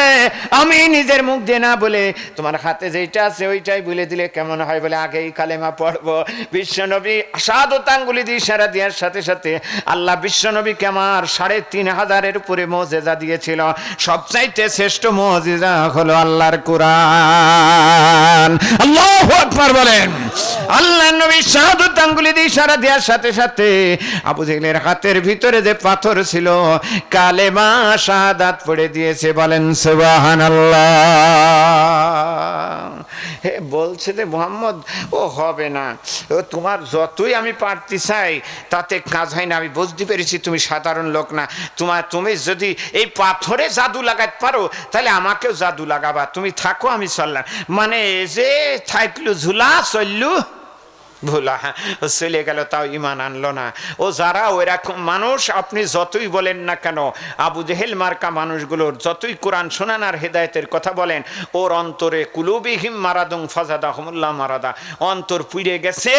আমি নিজের মুখ দিয়ে না বলে তোমার হাতে যেটা আছে ওইটাই বলে দিলে কেমন হয়? বলে আগেই কালেমা পড়বো। বিশ্বনবী শাহাদাত আঙ্গুলি দিয়ে ইশারা দেওয়ার সাথে সাথে আল্লাহ বিশ্বনবীকে আমার 3500 উপরে মুজিজা দিয়েছিল। সবচাইতে শ্রেষ্ঠ মুজিজা হলো আল্লাহর কোরআন। আল্লাহু আকবার। বলেন। আল্লাহ নবী শাহাদাত আঙ্গুলি দিয়ে ইশারা দেওয়ার সাথে সাথে আবু জেহেলের হাতের ভিতরে যে পাথর ছিল কালেমা শাহাদাত পড়ে দিয়েছে। বলেন সুবহানাল্লাহ। হে বলছে যে মোহাম্মদ ও হবে না, ও তোমার যতই আমি পারতে চাই তাতে কাজ হয় না। আমি বুঝতে পেরেছি তুমি সাধারণ লোক না, তুমি যদি এই পাথরে জাদু লাগাতে পারো তাহলে আমাকেও জাদু লাগাবা, তুমি থাকো আমি চললাম। মানে যে থাকলু ঝুলা চললু ভোলা, ও চলে গেল, তাও ইমান আনলো না। ও যারা ওইরকম মানুষ আপনি যতই বলেন না কেন, আবু জেহেল মার্কা মানুষগুলোর যতই কোরআন শোনান আর হেদায়েতের কথা বলেন, ওর অন্তরে কুলুবিহিম মারাদুং ফাজাদাহুমুল্লাহ মারাদা, অন্তর পুড়ে গেছে।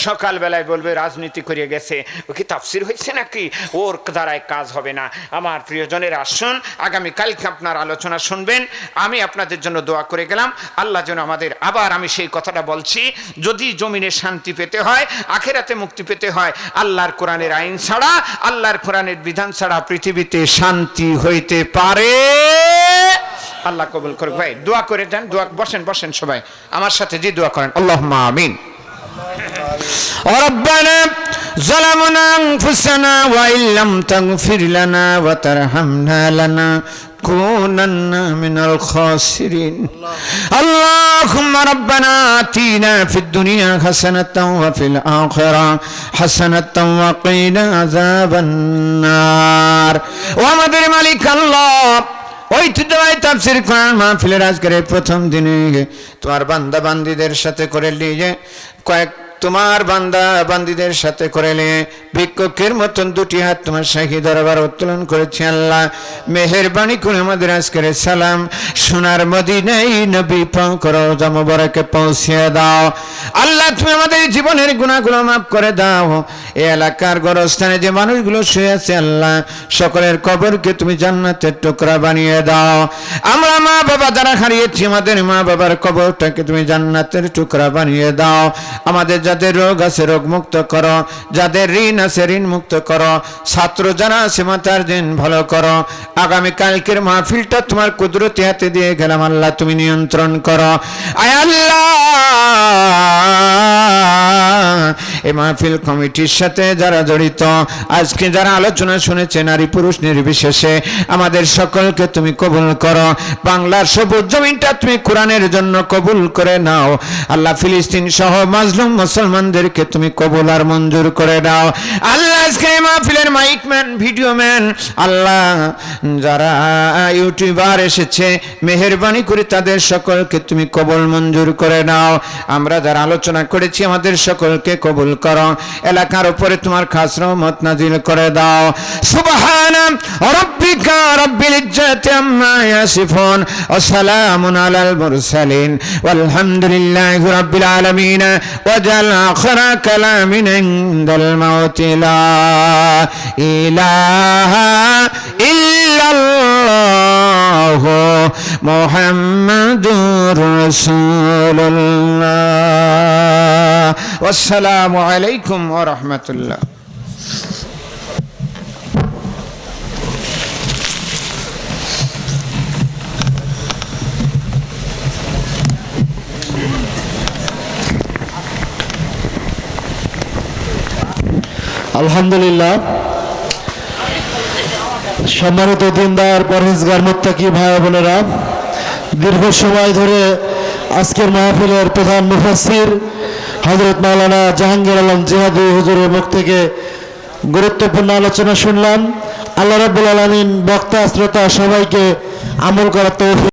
সকালবেলায় বলবে রাজনীতি করে গেছে, ও কি তাফসির হয়েছে নাকি, ওর দ্বারায় কাজ হবে না। আমার প্রিয়জনের আসুন, আগামীকালকে আপনার আলোচনা শুনবেন। আমি আপনাদের জন্য দোয়া করে গেলাম, আল্লাহ যেন আমাদের, আবার আমি সেই কথাটা বলছি, যদি জমিনে শান্তি পেতে হয়, আখেরাতে মুক্তি পেতে হয়, আল্লাহর কোরআনের আইন ছাড়া, আল্লাহর কোরআনের বিধান ছাড়া পৃথিবীতে শান্তি হইতে পারে। আল্লাহ কবুল করুক। ভাই দোয়া করে দেন, দোয়া বসেন বসেন সবাই আমার সাথে যে দোয়া করেন। আল্লাহুম্মা আমিন। ربنا ظلمنا أنفسنا وإن لم تغفر لنا وترحمنا لنكونن من الخاسرين اللهم ربنا آتنا في الدنيا حسنة وفي الآخرة حسنة وقنا عذاب النار وامدر مالك الله ঐতিহ্যবাহী তাফসীর কোরআন মাহফিলের আজকের প্রথম দিনে তোমার বান্দা বান্দীদের সাথে করে নিয়ে তোমার বান্দা বান্দীদের সাথে করে নিয়ে ভিক্ষুকের মতন দুটি হাত তোমার শাহী দরবার উত্তোলন করেছি। আল্লাহ মেহেরবানি করে আমাদের আজকের সালাম সোনার মদিনায় নবী পাক রওজা মুবারকে পৌঁছে দাও। আল্লাহ তুমি আমাদের জীবনের গুনাহগুলো মাফ করে দাও। এই এলাকার গোরস্থানে যে মানুষগুলো শুয়ে আছে আল্লাহ সকলের কবরকে তুমি জান্নাতের টুকরা বানিয়ে দাও। আমরা মা বাবা যারা হারিয়েছি আমাদের মা বাবার কবরটাকে তুমি জান্নাতের টুকরা বানিয়ে দাও। আমাদের যাদের রোগ আছে রোগ মুক্ত করো, যাদের ঋণ আছে ঋণ মুক্ত করো, ছাত্র যারা আছে মাতার দিন ভালো করো। আগামী কালকের মাহফিলটা তোমার কুদরতি হাতে দিয়ে গেলাম আল্লাহ তুমি নিয়ন্ত্রণ করো। আয় আল্লাহ এই মাহফিল কমিটির সাথে যারা জড়িত আজকে যারা আলোচনা শুনেছে নারী পুরুষ নির্বিশেষে আমাদের সকলকে তুমি কবুল করো। বাংলার সবুজ জমিনটা তুমি কোরআনের জন্য কবুল করে নাও আল্লাহ। ফিলিস্তিন সহ মাজলুম মুসলমানদেরকে তুমি কবুল আর মঞ্জুর করে দাও আল্লাহ। আজকে মাহফিলের মাইকম্যান ভিডিও ম্যান আল্লাহ যারা ইউটিউবার এসেছে মেহেরবানি করে তাদের সকলকে তুমি কবুল মঞ্জুর করে নাও। আমরা যারা আলোচনা করেছি আমাদের সকলকে কবুল করো। এলাকার উপরে তোমার খাস রহমত নাজিল করে দাও। সুবহানা রাব্বিকা রাব্বিল ইজ্জাতি আম্মা ইয়াসিফুন ওয়া সালামুন আলাল মুরসালিন ওয়ালহামদুলিল্লাহি রাব্বিল আলামিন। ওয়াজাল আখিরা কালামিনা ইনদাল মাউতি লা ইলাহা ইল্লাল্লাহ মুহাম্মাদুর রাসূলুল্লাহ। আসসালামু আলাইকুম ওয়া রাহমাতুল্লাহ। আলহামদুলিল্লাহ। সম্মানিত দিনদার পরহেজগার মুত্তাকি ভাই বোনেরা, দীর্ঘ সময় ধরে আজকের মাহফিলের প্রধান মুফাসসির হযরত মাওলানা জাহাঙ্গীর আলম জিহাদি হুজুরের মুখ থেকে গুরুত্বপূর্ণ আলোচনা শুনলাম। আল্লাহ রাব্বুল আলামিন বক্তা শ্রোতা সবাইকে আমল করার তৌফিক